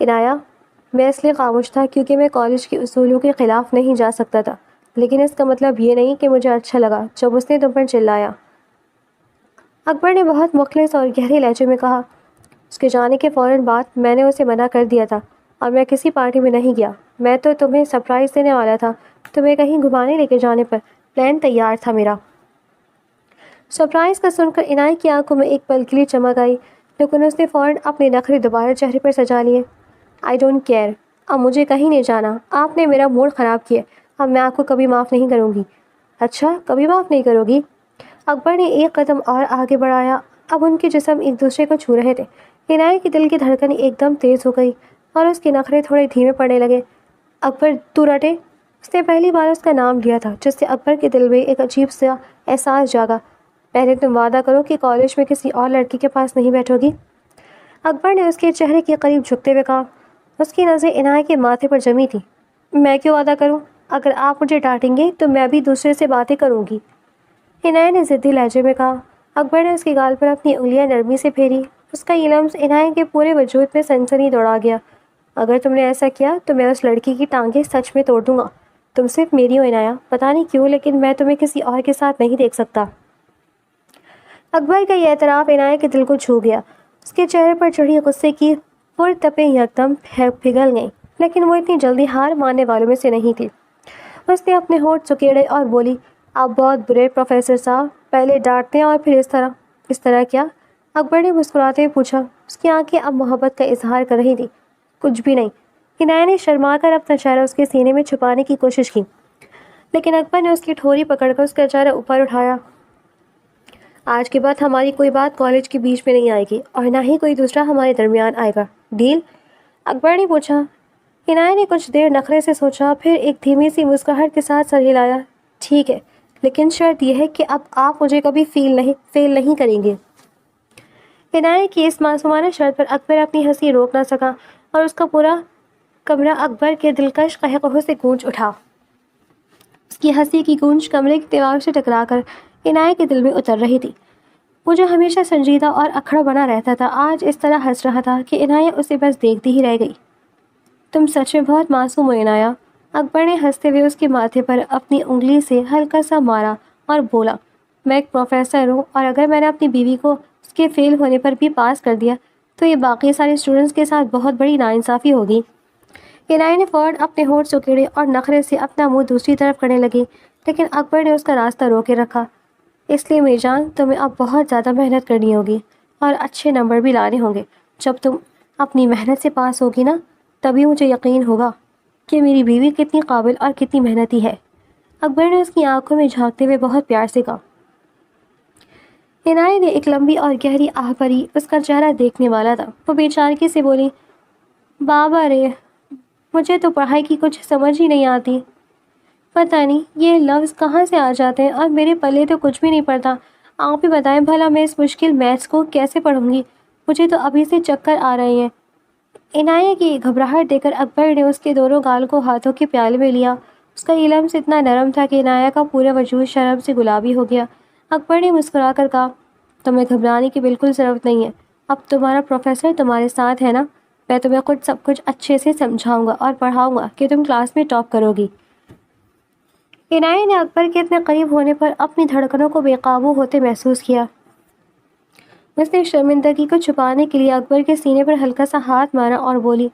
عنایت، میں اس لیے خاموش تھا کیونکہ میں کالج کے اصولوں کے خلاف نہیں جا سکتا تھا، لیکن اس کا مطلب یہ نہیں کہ مجھے اچھا لگا جب اس نے تم پر چلایا۔ اکبر نے بہت مخلص اور گہرے لہجے میں کہا۔ اس کے جانے کے فوراً بعد میں نے اسے منع کر دیا تھا اور میں کسی پارٹی میں نہیں گیا۔ میں تو تمہیں سرپرائز دینے والا تھا، تمہیں کہیں گھمانے لے کے جانے پر پلان تیار تھا میرا۔ سرپرائز کا سن کر عنایت کی آنکھوں میں ایک پل کے لیے چمک آئی، لیکن اس نے فوراً اپنے نخرے دوبارہ چہرے پر سجا لیے۔ آئی ڈونٹ کیئر، اب مجھے کہیں نہیں جانا، آپ نے میرا موڈ خراب کیا، اب میں آپ کو کبھی معاف نہیں کروں گی۔ اچھا، کبھی معاف نہیں کرو گی؟ اکبر نے ایک قدم اور آگے بڑھایا۔ اب ان کے جسم ایک دوسرے کو چھو رہے تھے۔ عنایت کے دل کی دھڑکن ایک دم تیز ہو گئی اور اس کے نخرے تھوڑے دھیمے پڑنے لگے۔ اکبر، تو رٹے۔ اس نے پہلی بار اس کا نام لیا تھا، جس سے اکبر کے دل میں ایک عجیب سا احساس جاگا۔ پہلے تم وعدہ کرو کہ کالج میں کسی اور لڑکی کے پاس نہیں بیٹھو گی۔ اکبر نے اس کے چہرے کے قریب جھکتے ہوئے کہا۔ اس کی نظریں عنایت کے ماتھے پر جمی تھیں۔ میں کیوں وعدہ کروں؟ اگر آپ مجھے ڈانٹیں گے تو میں بھی دوسرے سے باتیں کروں گی، عنایت نے ضدی لہجے میں کہا۔ اکبر نے اس کی گال پر اپنی انگلیاں نرمی سے پھیری. اس کا یہ لمس عنایت کے پورے وجود میں سنسنی دوڑا گیا. اگر تم نے ایسا کیا تو میں اس لڑکی کی ٹانگیں سچ میں توڑ دوں گا. تم صرف میری ہو عنایہ. پتہ نہیں کیوں لیکن میں تمہیں کسی اور کے ساتھ نہیں دیکھ سکتا. اکبر کا یہ اعتراف عنایت کے دل کو چھو گیا. اس کے چہرے پر چڑھی غصے کی پرتپیں یکدم پگھل گئیں، لیکن وہ اتنی جلدی ہار ماننے والوں میں سے نہیں تھی. اس نے اپنے ہونٹ سکیڑے اور بولی، آپ بہت برے پروفیسر صاحب. پہلے ڈانٹتے ہیں اور پھر اس طرح. اس طرح کیا؟ اکبر نے مسکراتے ہوئے پوچھا. اس کی آنکھیں اب محبت کا اظہار کر رہی تھی. کچھ بھی نہیں. عنایت نے شرما کر اپنا چہرہ اس کے سینے میں چھپانے کی کوشش کی، لیکن اکبر نے اس کی ٹھوری پکڑ کر اس کا چہرہ اوپر اٹھایا. آج کے بعد ہماری کوئی بات کالج کے بیچ میں نہیں آئے گی اور نہ ہی کوئی دوسرا ہمارے درمیان آئے گا. ڈیل؟ اکبر نے پوچھا. عنایت نے کچھ دیر نخرے سے سوچا، پھر ایک دھیمی سی مسکراہٹ کے ساتھ سر ہلایا. ٹھیک ہے، لیکن شرط یہ ہے کہ اب آپ مجھے کبھی فیل نہیں کریں گے. عنایت کی اس معصومانہ شرط پر اکبر اپنی ہنسی روک نہ سکا اور اس کا پورا کمرہ اکبر کے دلکش قہقہوں سے گونج اٹھا. اس کی ہنسی کی گونج کمرے کی دیوار سے ٹکرا کر عنایت کے دل میں اتر رہی تھی. وہ جو ہمیشہ سنجیدہ اور اکھڑا بنا رہتا تھا آج اس طرح ہنس رہا تھا کہ عنایت اسے بس دیکھتی ہی رہ گئی. تم سچ میں بہت معصوم ہو عنایت. اکبر نے ہنستے ہوئے اس کے ماتھے پر اپنی انگلی سے ہلکا سا مارا اور بولا، میں ایک پروفیسر ہوں اور اگر میں نے اپنی بیوی کو اس کے فیل ہونے پر بھی پاس کر دیا تو یہ باقی سارے اسٹوڈنٹس کے ساتھ بہت بڑی ناانصافی ہوگی. عنایت نے فوراً اپنے ہونٹ سکیڑے اور نخرے سے اپنا منہ دوسری طرف کرنے لگی، لیکن اکبر نے اس کا راستہ روکے رکھا. اس لیے میری جان، تمہیں اب بہت زیادہ محنت کرنی ہوگی اور اچھے نمبر بھی لانے ہوں گے. جب تم اپنی محنت سے پاس ہوگی نا، تبھی مجھے یقین ہوگا کہ میری بیوی کتنی قابل اور کتنی محنتی ہے. اکبر نے اس کی آنکھوں میں جھانکتے ہوئے بہت پیار سے کہا. عنایت نے ایک لمبی اور گہری آہ بھری. اس کا چہرہ دیکھنے والا تھا. وہ بے چارگی سے بولی، بابا رے، مجھے تو پڑھائی کی کچھ سمجھ ہی نہیں آتی. پتہ نہیں یہ لفظ کہاں سے آ جاتے ہیں اور میرے پلے تو کچھ بھی نہیں پڑتا. آپ ہی بتائیں بھلا میں اس مشکل میتھس کو کیسے پڑھوں گی. مجھے تو ابھی سے چکر آ رہے ہیں. عنایت کی گھبراہٹ دیکھ کر اکبر نے اس کے دونوں گال کو ہاتھوں کے پیالے میں لیا. اس کا یہ لمس اتنا نرم تھا کہ عنایت کا پورا وجود شرم سے گلابی ہو گیا. اکبر نے مسکرا کر کہا، تمہیں گھبرانے کی بالکل ضرورت نہیں ہے. اب تمہارا پروفیسر تمہارے ساتھ ہے نا. میں تمہیں خود سب کچھ اچھے سے سمجھاؤں گا اور پڑھاؤں گا کہ تم کلاس میں ٹاپ کرو گی. عنایت نے اکبر کے اتنے قریب ہونے پر اپنی دھڑکنوں کو بے قابو ہوتے محسوس کیا. اس نے شرمندگی کو چھپانے کے لیے اکبر کے سینے پر ہلکا سا ہاتھ مارا اور بولی،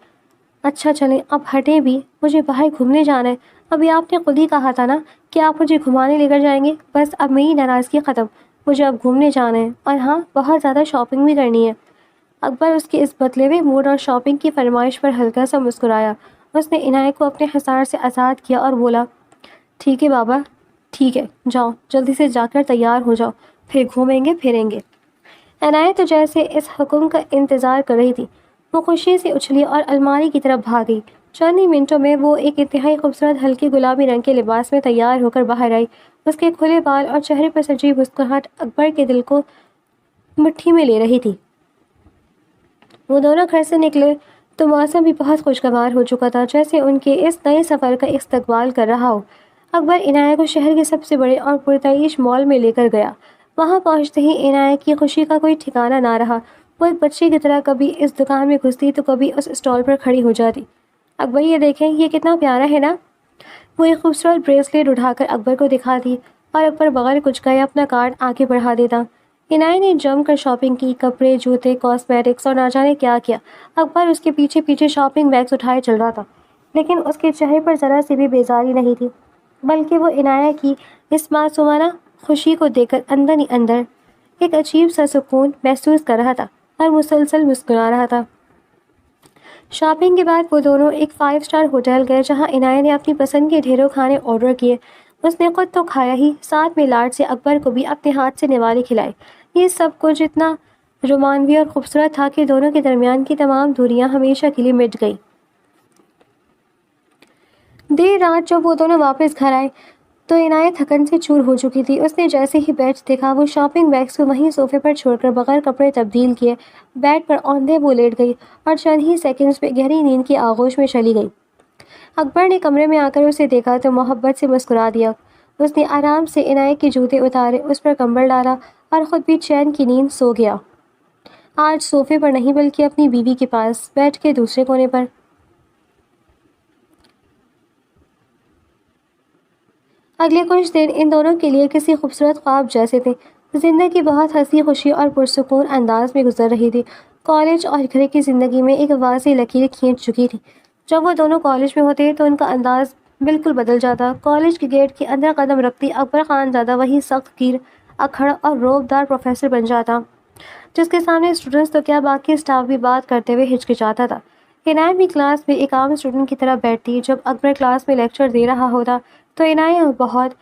اچھا چلیں اب ہٹیں بھی، مجھے باہر گھومنے جانا ہے. ابھی آپ نے خود ہی کہا تھا نا کہ آپ مجھے گھمانے لے کر جائیں گے. بس اب میری ناراضگی ختم. مجھے اب گھومنے جانا ہے اور ہاں، بہت زیادہ شاپنگ بھی کرنی ہے. اکبر اس کے اس بدلے ہوئے موڈ اور شاپنگ کی فرمائش پر ہلکا سا مسکرایا. اس نے عنایت کو اپنے حصار سے آزاد کیا اور بولا، ٹھیک ہے بابا، ٹھیک ہے، جاؤ جلدی سے جا کر تیار ہو جاؤ، پھر گھومیں گے پھریں گے. عنایت تو جیسے اس حکم کا انتظار کر رہی تھی. وہ خوشی سے اچھلی اور الماری کی طرف بھاگ گئی. چند ہی منٹوں میں وہ ایک انتہائی خوبصورت ہلکے گلابی رنگ کے لباس میں تیار ہو کر باہر آئی. اس کے کھلے بال اور چہرے پر سجی مسکراہٹ اکبر کے دل کو مٹھی میں لے رہی تھی. وہ دونوں گھر سے نکلے تو موسم بھی بہت خوشگوار ہو چکا تھا، جیسے ان کے اس نئے سفر کا استقبال کر رہا ہو. اکبر عنایت کو شہر کے سب سے بڑے اور پرتعیش مال میں لے کر گیا. وہاں پہنچتے ہی عنایت کی خوشی کا کوئی ٹھکانہ نہ رہا. وہ ایک بچے کی طرح کبھی اس دکان میں گھستی تو کبھی اس اسٹال پر کھڑی ہو جاتی. اکبر یہ دیکھیں، یہ کتنا پیارا ہے نا. وہ ایک خوبصورت بریسلیٹ اٹھا کر اکبر کو دکھاتی اور اکبر بغیر کچھ کہے اپنا کارڈ آگے بڑھا دیتا. عنایت نے جم کر شاپنگ کی، کپڑے، جوتے، کاسمیٹکس اور نہ جانے کیا کیا. اکبر اس کے پیچھے پیچھے شاپنگ بیگس اٹھائے چل رہا تھا، لیکن اس کے چہرے پر ذرا سی بھی بیزاری نہیں تھی، بلکہ وہ عنایت کی اس معصومانہ خوشی کو دیکھ کر اندر ہی اندر ایک عجیب سا سکون محسوس کر رہا تھا اور مسلسل مسکرا رہا تھا. شاپنگ کے بعد وہ دونوں ایک 5 اسٹار ہوٹل گئے جہاں عنایت نے اپنی پسند کے ڈھیروں کھانے آرڈر کیے. اس نے خود تو کھایا ہی، ساتھ میں لاڈ سے اکبر کو بھی اپنے ہاتھ سے نوالے کھلائے. یہ سب کچھ اتنا رومانوی اور خوبصورت تھا کہ دونوں کے درمیان کی تمام دوریاں ہمیشہ کے لیے مٹ گئی. دیر رات جب وہ دونوں واپس گھر آئے تو عنایت تھکن سے چور ہو چکی تھی. اس نے جیسے ہی بیڈ دیکھا وہ شاپنگ بیگس کو وہیں صوفے پر چھوڑ کر بغیر کپڑے تبدیل کیے بیڈ پر اوندھے منہ لیٹ گئی اور چند ہی سیکنڈز میں گہری نیند کی آغوش میں چلی گئی. اکبر نے کمرے میں آ کر اسے دیکھا تو محبت سے مسکرا دیا. اس نے آرام سے عنایت کے جوتے اتارے، اس پر کمبل ڈالا اور خود بھی چین کی نیند سو گیا، آج صوفے پر نہیں بلکہ اپنی بیوی کے پاس بیٹھ کے دوسرے کونے پر۔ اگلے کچھ دن ان دونوں کے لیے کسی خوبصورت خواب جیسے تھے۔ زندگی بہت ہنسی خوشی اور پرسکون انداز میں گزر رہی تھی۔ کالج اور گھر کی زندگی میں ایک واضح لکیر کھینچ چکی تھی۔ جب وہ دونوں کالج میں ہوتے تو ان کا انداز بالکل بدل جاتا۔ کالج کے گیٹ کے اندر قدم رکھتی اکبر خان زادہ وہی سخت گیر، اکھڑ اور روبدار پروفیسر بن جاتا جس کے سامنے اسٹوڈنٹس تو کیا باقی اسٹاف بھی بات کرتے ہوئے ہچکچاتا تھا۔ عنایت بھی کلاس میں ایک عام اسٹوڈنٹ کی طرح بیٹھتی۔ جب اکبر کلاس میں لیکچر دے رہا ہوتا تو عنایت بہت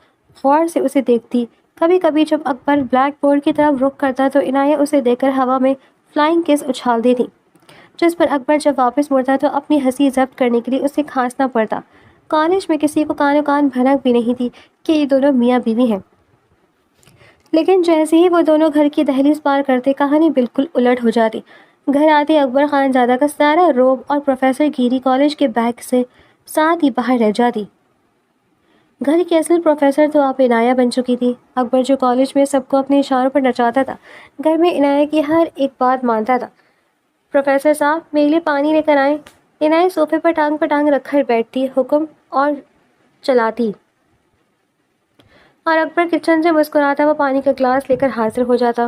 غور سے اسے دیکھتی۔ کبھی کبھی جب اکبر بلیک بورڈ کی طرف رخ کرتا تو عنایت اسے دیکھ کر ہوا میں فلائنگ کس اچھال دیتی، جس پر اکبر جب واپس مڑتا تو اپنی ہنسی ضبط کرنے کے لیے اسے کھانسنا پڑتا۔ کالج میں کسی کو کانوں کان بھنک بھی نہیں تھی کہ یہ دونوں میاں بیوی ہیں، لیکن جیسے ہی وہ دونوں گھر کی دہلیز پار کرتے کہانی بالکل الٹ ہو جاتی۔ گھر آتے اکبر خان زادہ کا سارا روب اور پروفیسر گیری کالج کے بیگ سے ساتھ ہی باہر رہ جاتی۔ گھر کی اصل پروفیسر تو آپ عنایت بن چکی تھی۔ اکبر جو کالج میں سب کو اپنے اشاروں پر نچاتا تھا، گھر میں عنایت کی ہر ایک بات مانتا تھا۔ پروفیسر صاحب میرے لیے پانی لے کر آئیں۔ عنایت صوفے پر ٹانگ رکھ کر بیٹھتی، حکم اور چلاتی، اور اکبر کچن سے مسکراتا ہوا پانی کا گلاس لے کر حاضر ہو جاتا۔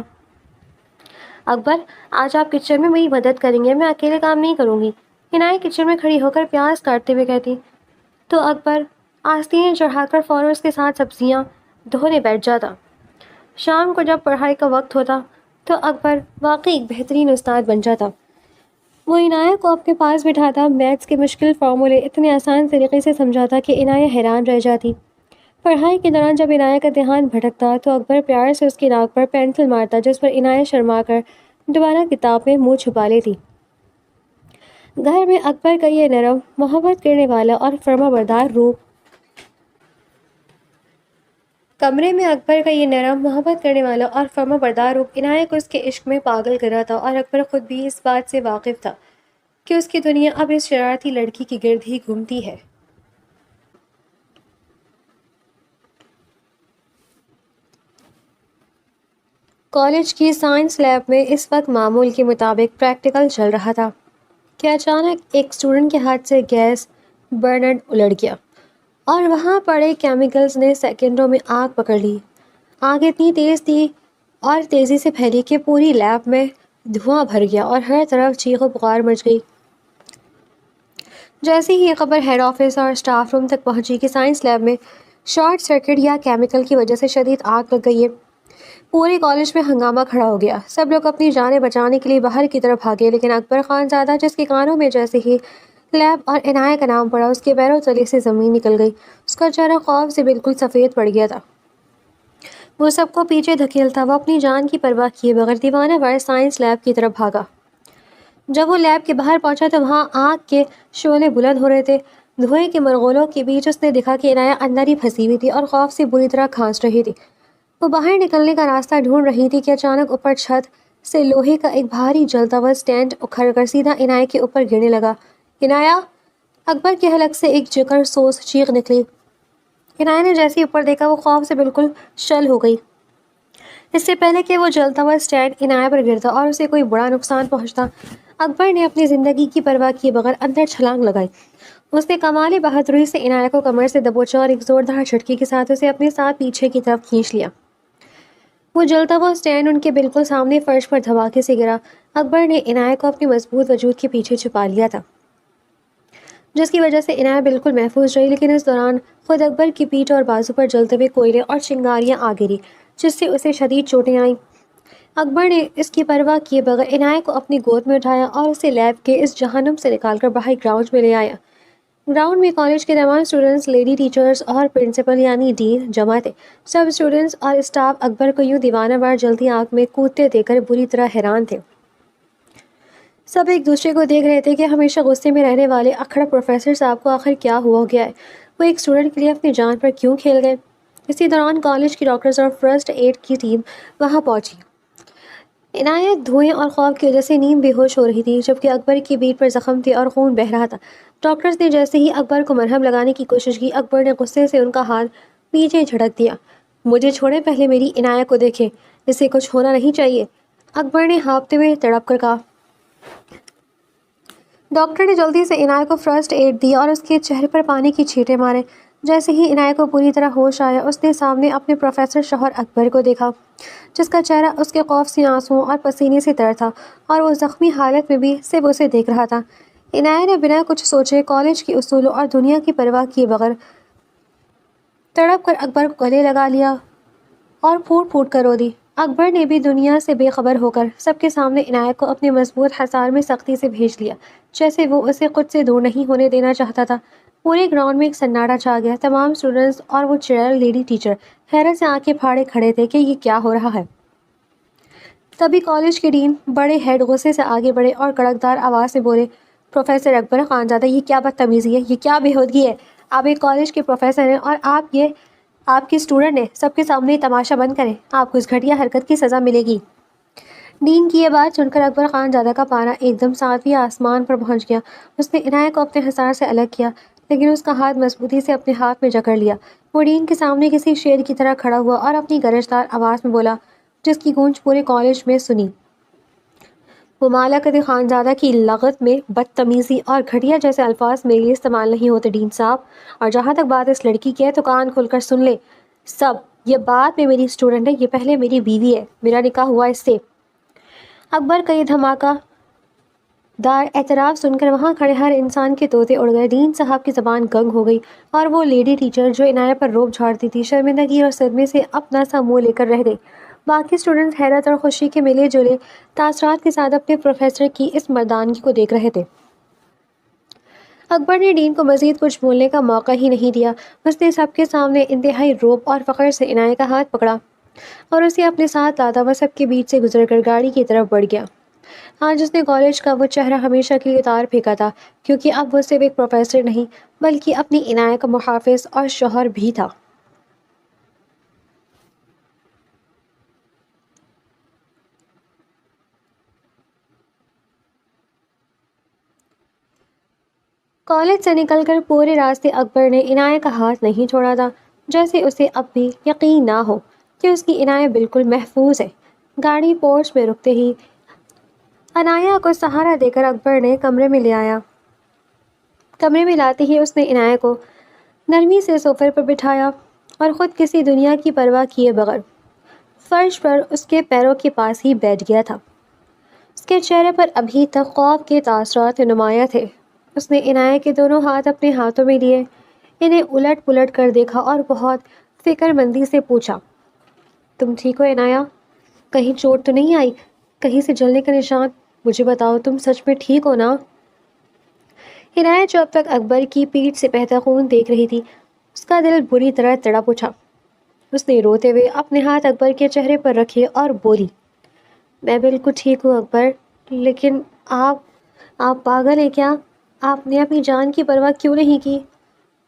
اکبر آج آپ کچن میں میری مدد کریں گے، میں اکیلے کام نہیں کروں گی، عنایت کچن میں کھڑی ہو کر پیاز کاٹتے ہوئے کہتی۔ تو اکبر آستینیں چڑھا کر فوراً اس کے ساتھ سبزیاں دھونے بیٹھ جاتا۔ شام کو جب پڑھائی کا وقت ہوتا تو اکبر واقعی ایک بہترین استاد بن جاتا۔ وہ عنایت کو اپنے پاس بٹھاتا، میتھس کے مشکل فارمولے اتنے آسان طریقے سے سمجھاتا کہ عنایت حیران رہ جاتی۔ پڑھائی کے دوران جب عنایت کا دھیان بھٹکتا تو اکبر پیار سے اس کی ناک پر پینسل مارتا، جس پر عنایت شرما کر دوبارہ کتاب میں منہ چھپا لیتی۔ گھر میں اکبر کا یہ نرم، محبت کرنے والا اور فرما بردار روپ عنایت کو اس کے عشق میں پاگل کر رہا تھا، اور اکبر خود بھی اس بات سے واقف تھا کہ اس کی دنیا اب اس شرارتی لڑکی کے گرد ہی گھومتی ہے۔ کالج کی سائنس لیب میں اس وقت معمول کے مطابق پریکٹیکل چل رہا تھا کہ اچانک ایک اسٹوڈنٹ کے ہاتھ سے گیس برنر الٹ گیا اور وہاں پڑے کیمیکلز نے سیکنڈوں میں آگ پکڑ لی۔ آگ اتنی تیز تھی اور تیزی سے پھیلی کہ پوری لیب میں دھواں بھر گیا اور ہر طرف چیخ و پکار مچ گئی۔ جیسے ہی یہ خبر ہیڈ آفس اور اسٹاف روم تک پہنچی کہ سائنس لیب میں شارٹ سرکٹ یا کیمیکل کی وجہ سے شدید آگ لگ گئی ہے، پورے کالج میں ہنگامہ کھڑا ہو گیا۔ سب لوگ اپنی جانیں بچانے کے لیے باہر کی طرف بھاگے، لیکن اکبر خان زادہ جس کے کانوں میں جیسے ہی لیب اور عنایت کا نام پڑا، اس کے پیروں تلے سے زمین نکل گئی۔ اس کا چہرہ خوف سے بالکل سفید پڑ گیا تھا۔ وہ سب کو پیچھے دھکیلتا، وہ اپنی جان کی پرواہ کیے بغیر دیوانہ وار سائنس لیب کی طرف بھاگا۔ جب وہ لیب کے باہر پہنچا تو وہاں آگ کے شعلے بلند ہو رہے تھے۔ دھوئیں کے مرغولوں کے بیچ اس نے دیکھا کہ عنایت اندر ہی پھنسی ہوئی تھی اور خوف سے بری طرح کھانس رہی تھی۔ وہ باہر نکلنے کا راستہ ڈھونڈ رہی تھی کہ اچانک اوپر چھت سے لوہے کا ایک بھاری جلتا ہوا اسٹینڈ اکھڑ کر سیدھا عنایت کے اوپر گرنے لگا۔ عنایت! اکبر کے حلق سے ایک جگر سوز چیخ نکلی۔ عنایت نے جیسے ہی اوپر دیکھا وہ خوف سے بالکل شل ہو گئی۔ اس سے پہلے کہ وہ جلتا ہوا اسٹینڈ عنایت پر گرتا اور اسے کوئی بڑا نقصان پہنچتا، اکبر نے اپنی زندگی کی پرواہ کیے بغیر اندر چھلانگ لگائی۔ اس نے کمال بہادری سے عنایت کو کمر سے دبوچا اور ایک زوردار جھٹکے کے ساتھ اسے اپنے ساتھ پیچھے کی طرف کھینچ لیا۔ وہ جلتا ہوا اسٹینڈ ان کے بالکل سامنے فرش پر دھماکے سے گرا۔ اکبر نے عنایت کو اپنی مضبوط وجود کے پیچھے چھپا لیا تھا، جس کی وجہ سے عنایت بالکل محفوظ رہی، لیکن اس دوران خود اکبر کی پیٹھ اور بازو پر جلتے ہوئے کوئلے اور چنگاریاں آ گری، جس سے اسے شدید چوٹیں آئیں۔ اکبر نے اس کی پرواہ کیے بغیر عنایت کو اپنی گود میں اٹھایا اور اسے لیب کے اس جہنم سے نکال کر باہر گراؤنڈ میں لے آیا۔ گراؤنڈ میں کالج کے تمام اسٹوڈنٹس، لیڈی ٹیچرز اور پرنسپل یعنی ڈین جمع تھے۔ سب اسٹوڈنٹس اور اسٹاف اکبر کو یوں دیوانہ وار جلتی آگ میں کودتے دیکھ کر بری طرح حیران تھے۔ سب ایک دوسرے کو دیکھ رہے تھے کہ ہمیشہ غصے میں رہنے والے اکھڑ پروفیسر صاحب کو آخر کیا ہوا گیا ہے، وہ ایک اسٹوڈنٹ کے لیے اپنی جان پر کیوں کھیل گئے۔ اسی دوران کالج کی ڈاکٹرز اور فرسٹ ایڈ کی ٹیم وہاں پہنچی۔ عنایت دھوئیں اور خوف کی وجہ سے نیم بے ہوش ہو رہی تھی، جبکہ اکبر کی پیٹھ پر زخم تھے اور خون بہہ رہا تھا۔ ڈاکٹرز نے جیسے ہی اکبر کو مرہم لگانے کی کوشش کی، اکبر نے غصے سے ان کا ہاتھ پیچھے جھٹک دیا۔ مجھے چھوڑیں، پہلے میری عنایت کو دیکھیں۔ اسے کچھ ہونا نہیں چاہیے، اکبر نے ہانپتے ہوئے تڑپ کر کہا۔ ڈاکٹر نے جلدی سے عنایت کو فرسٹ ایڈ دی اور اس کے چہرے پر پانی کی چھینٹیں مارے۔ جیسے ہی عنایت کو پوری طرح ہوش آیا، اس نے سامنے اپنے پروفیسر شوہر اکبر کو دیکھا، جس کا چہرہ اس کے خوف سے آنسوؤں اور پسینے سے تر تھا، اور وہ زخمی حالت میں بھی صرف اسے دیکھ رہا تھا۔ عنایت نے بنا کچھ سوچے کالج کے اصولوں اور دنیا کی پرواہ کیے بغیر تڑپ کر اکبر کو گلے لگا لیا اور پھوٹ پھوٹ کر رو دی۔ اکبر نے بھی دنیا سے بے خبر ہو کر سب کے سامنے عنایت کو اپنے مضبوط حصار میں سختی سے بھیج لیا، جیسے وہ اسے خود سے دور نہیں ہونے دینا چاہتا تھا۔ پورے گراؤنڈ میں ایک سناٹا چھا گیا۔ تمام اسٹوڈنٹس اور وہ چیئر لیڈی ٹیچر حیرت سے آنکھیں پھاڑے کھڑے تھے کہ یہ کیا ہو رہا ہے۔ تبھی کالج کے ڈین بڑے ہیڈ غصے سے آگے بڑھے اور کڑکدار آواز میں بولے، پروفیسر اکبر خانزادہ، یہ کیا بدتمیزی ہے، یہ کیا بے ہودگی ہے؟ آپ ایک کالج کے پروفیسر ہیں اور آپ کے اسٹوڈنٹ ہیں، سب کے سامنے تماشا بند کریں، آپ کو اس گھٹیا حرکت کی سزا ملے گی۔ ڈین کی یہ بات سن کر اکبر خانزادہ کا پانا ایک دم ساتویں آسمان پر پہنچ گیا۔ اس نے عنایت کو اپنے حصار سے الگ کیا، لیکن اس کا ہاتھ مضبوطی سے اپنے ہاتھ میں جکڑ لیا۔ وہ ڈین کے سامنے کسی شیر کی طرح کھڑا ہوا اور اپنی گرجدار آواز میں بولا، جس کی گونج پورے کالج میں سنی، مملکت خانزادہ کی لغت میں بدتمیزی اور گھٹیا جیسے الفاظ میرے لیے استعمال نہیں ہوتے ڈین صاحب، اور جہاں تک بات اس لڑکی کی ہے تو کان کھول کر سن لے سب، یہ بات میں میری اسٹوڈنٹ ہے، یہ پہلے میری بیوی ہے، میرا نکاح ہوا اس سے۔ اکبر کا یہ دھماکہ دار اعتراف سن کر وہاں کھڑے ہر انسان کے طوطے اڑ گئے۔ ڈین صاحب کی زبان گنگ ہو گئی اور وہ لیڈی ٹیچر جو عنایت پر روب جھاڑتی تھی شرمندگی اور صدمے سے اپنا سا منہ لے کر رہ گئی۔ باقی اسٹوڈنٹس حیرت اور خوشی کے ملے جلے تاثرات کے ساتھ اپنے پروفیسر کی اس مردانگی کو دیکھ رہے تھے۔ اکبر نے ڈین کو مزید کچھ بولنے کا موقع ہی نہیں دیا۔ اس نے سب کے سامنے انتہائی روب اور فخر سے عنایت کا ہاتھ پکڑا اور اسے اپنے ساتھ لاتا ہوا سب کے بیچ سے گزر کر گاڑی کی طرف بڑھ گیا۔ آج اس نے کالج کا وہ چہرہ ہمیشہ کے لیے اتار پھینکا تھا، کیونکہ اب وہ صرف ایک پروفیسر نہیں بلکہ اپنی عنایت کا محافظ اور شوہر بھی تھا۔ کالج سے نکل کر پورے راستے اکبر نے عنایت کا ہاتھ نہیں چھوڑا تھا، جیسے اسے اب بھی یقین نہ ہو کہ اس کی عنایت بالکل محفوظ ہے۔ گاڑی پورچ میں رکتے ہی عنایت کو سہارا دے کر اکبر نے کمرے میں لے آیا۔ کمرے میں لاتے ہی اس نے عنایت کو نرمی سے صوفے پر بٹھایا اور خود کسی دنیا کی پرواہ کیے بغیر فرش پر اس کے پیروں کے پاس ہی بیٹھ گیا تھا۔ اس کے چہرے پر ابھی تک خوف کے تاثرات نمایاں تھے۔ اس نے عنایت کے دونوں ہاتھ اپنے ہاتھوں میں لیے، انہیں الٹ پلٹ کر دیکھا اور بہت فکر مندی سے پوچھا، تم ٹھیک ہو عنایت؟ کہیں چوٹ تو نہیں آئی؟ کہیں سے جلنے کا نشان؟ مجھے بتاؤ، تم سچ میں ٹھیک ہو نا؟ عنایت جو اب تک اکبر کی پیٹھ سے بہتا خون دیکھ رہی تھی، اس کا دل بری طرح تڑپ اٹھا۔ اس نے روتے ہوئے اپنے ہاتھ اکبر کے چہرے پر رکھے اور بولی، میں بالکل ٹھیک ہوں اکبر، لیکن آپ پاگل ہیں کیا؟ آپ نے اپنی جان کی پرواہ کیوں نہیں کی؟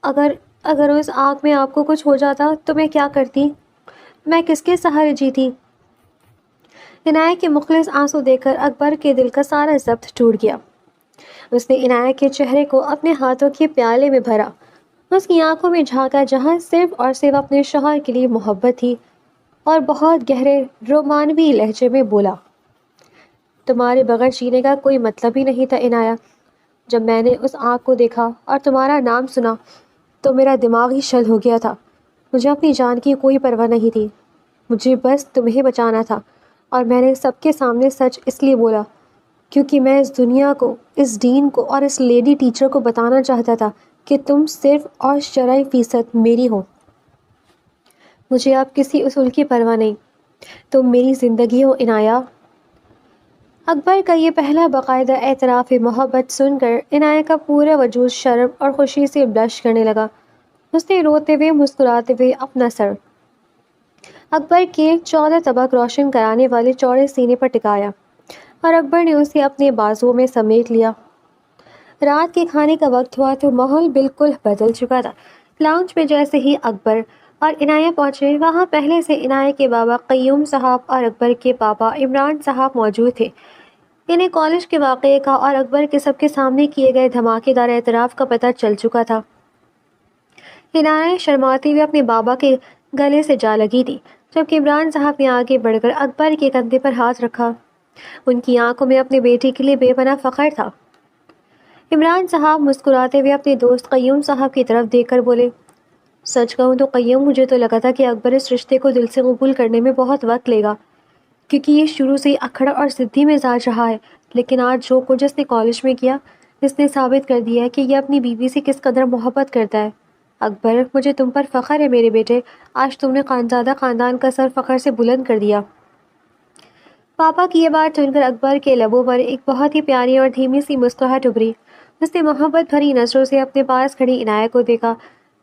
اگر اس آگ میں آپ کو کچھ ہو جاتا تو میں کیا کرتی؟ میں کس کے سہارے جیتی؟ عنایت کے مخلص آنسو دیکھ کر اکبر کے دل کا سارا ضبط ٹوٹ گیا۔ اس نے عنایت کے چہرے کو اپنے ہاتھوں کے پیالے میں بھرا، اس کی آنکھوں میں جھانکا جہاں صرف اور صرف اپنے شوہر کے لیے محبت تھی، اور بہت گہرے رومانوی لہجے میں بولا، تمہارے بغیر جینے کا کوئی مطلب ہی نہیں تھا عنایت۔ جب میں نے اس آنکھ کو دیکھا اور تمہارا نام سنا تو میرا دماغ ہی شل ہو گیا تھا۔ مجھے اپنی جان کی کوئی پرواہ نہیں تھی، مجھے بس تمہیں بچانا تھا، اور میں نے سب کے سامنے سچ اس لیے بولا کیونکہ میں اس دنیا کو، اس ڈین کو اور اس لیڈی ٹیچر کو بتانا چاہتا تھا کہ تم صرف اور شرعی فیصد میری ہو۔ مجھے اب کسی اصول کی پرواہ نہیں، تم میری زندگی ہو عنایت۔ اکبر کا یہ پہلا باقاعدہ اعتراف محبت سن کر عنایت کا پورا وجود شرم اور خوشی سے بلش کرنے لگا۔ اس نے روتے ہوئے مسکراتے ہوئے اپنا سر اکبر کے 14 طبق روشن کرانے والے چوڑے سینے پر ٹکایا اور اکبر نے اسے اپنے بازوؤں میں سمیٹ لیا۔ رات کے کھانے کا وقت ہوا تو ماحول بالکل بدل چکا تھا۔ لاؤنج میں جیسے ہی اکبر اور عنایت پہنچے، وہاں پہلے سے عنایت کے بابا قیوم صاحب اور اکبر کے پاپا عمران صاحب موجود تھے۔ انہیں کالج کے واقعے کا اور اکبر کے سب کے سامنے کیے گئے دھماکے دار اعتراف کا پتہ چل چکا تھا۔ عنایت شرماتی ہوئے اپنے بابا کے گلے سے جا لگی تھی، جبکہ عمران صاحب نے آگے بڑھ کر اکبر کے کندھے پر ہاتھ رکھا۔ ان کی آنکھوں میں اپنے بیٹے کے لیے بے پناہ فخر تھا۔ عمران صاحب مسکراتے ہوئے اپنے دوست قیوم صاحب کی طرف دیکھ کر بولے، سچ کہوں تو قیوم، مجھے تو لگا تھا کہ اکبر اس رشتے کو دل سے قبول کرنے میں بہت وقت لے گا، کیونکہ یہ شروع سے ہی اکھڑا اور ضدی مزاج رہا ہے، لیکن آج جو کچھ اس نے کالج میں کیا، اس نے ثابت کر دیا ہے کہ یہ اپنی بیوی سے کس قدر محبت کرتا ہے۔ اکبر، مجھے تم پر فخر ہے میرے بیٹے، آج تم نے خانزادہ خاندان کا سر فخر سے بلند کر دیا۔ پاپا کی یہ بات سن کر اکبر کے لبوں پر ایک بہت ہی پیاری اور دھیمی سی مسکراہٹ ابھری۔ اس نے محبت بھری نظروں سے اپنے پاس کھڑی عنایت کو دیکھا،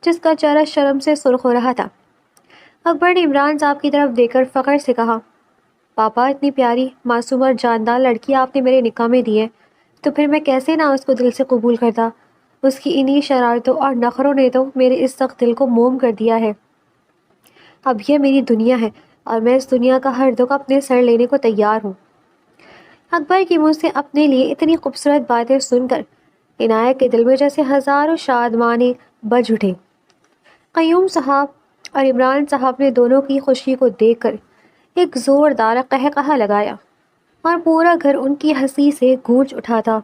جس کا چہرہ شرم سے سرخ ہو رہا تھا۔ اکبر نے عمران صاحب کی طرف دیکھ کر فخر سے کہا، پاپا، اتنی پیاری، معصوم اور جاندار لڑکی آپ نے میرے نکاح میں دی ہے، تو پھر میں کیسے نہ اس کو دل سے قبول کرتا۔ اس کی انہی شرارتوں اور نخروں نے تو میرے اس سخت دل کو موم کر دیا ہے۔ اب یہ میری دنیا ہے اور میں اس دنیا کا ہر دکھ اپنے سر لینے کو تیار ہوں۔ اکبر کے منہ سے اپنے لیے اتنی خوبصورت باتیں سن کر عنایت کے دل میں جیسے ہزاروں شادمانے بج اٹھے۔ قیوم صاحب اور عمران صاحب نے دونوں کی خوشی کو دیکھ کر ایک زوردار قہقہہ لگایا اور پورا گھر ان کی ہنسی سے گونج اٹھا تھا۔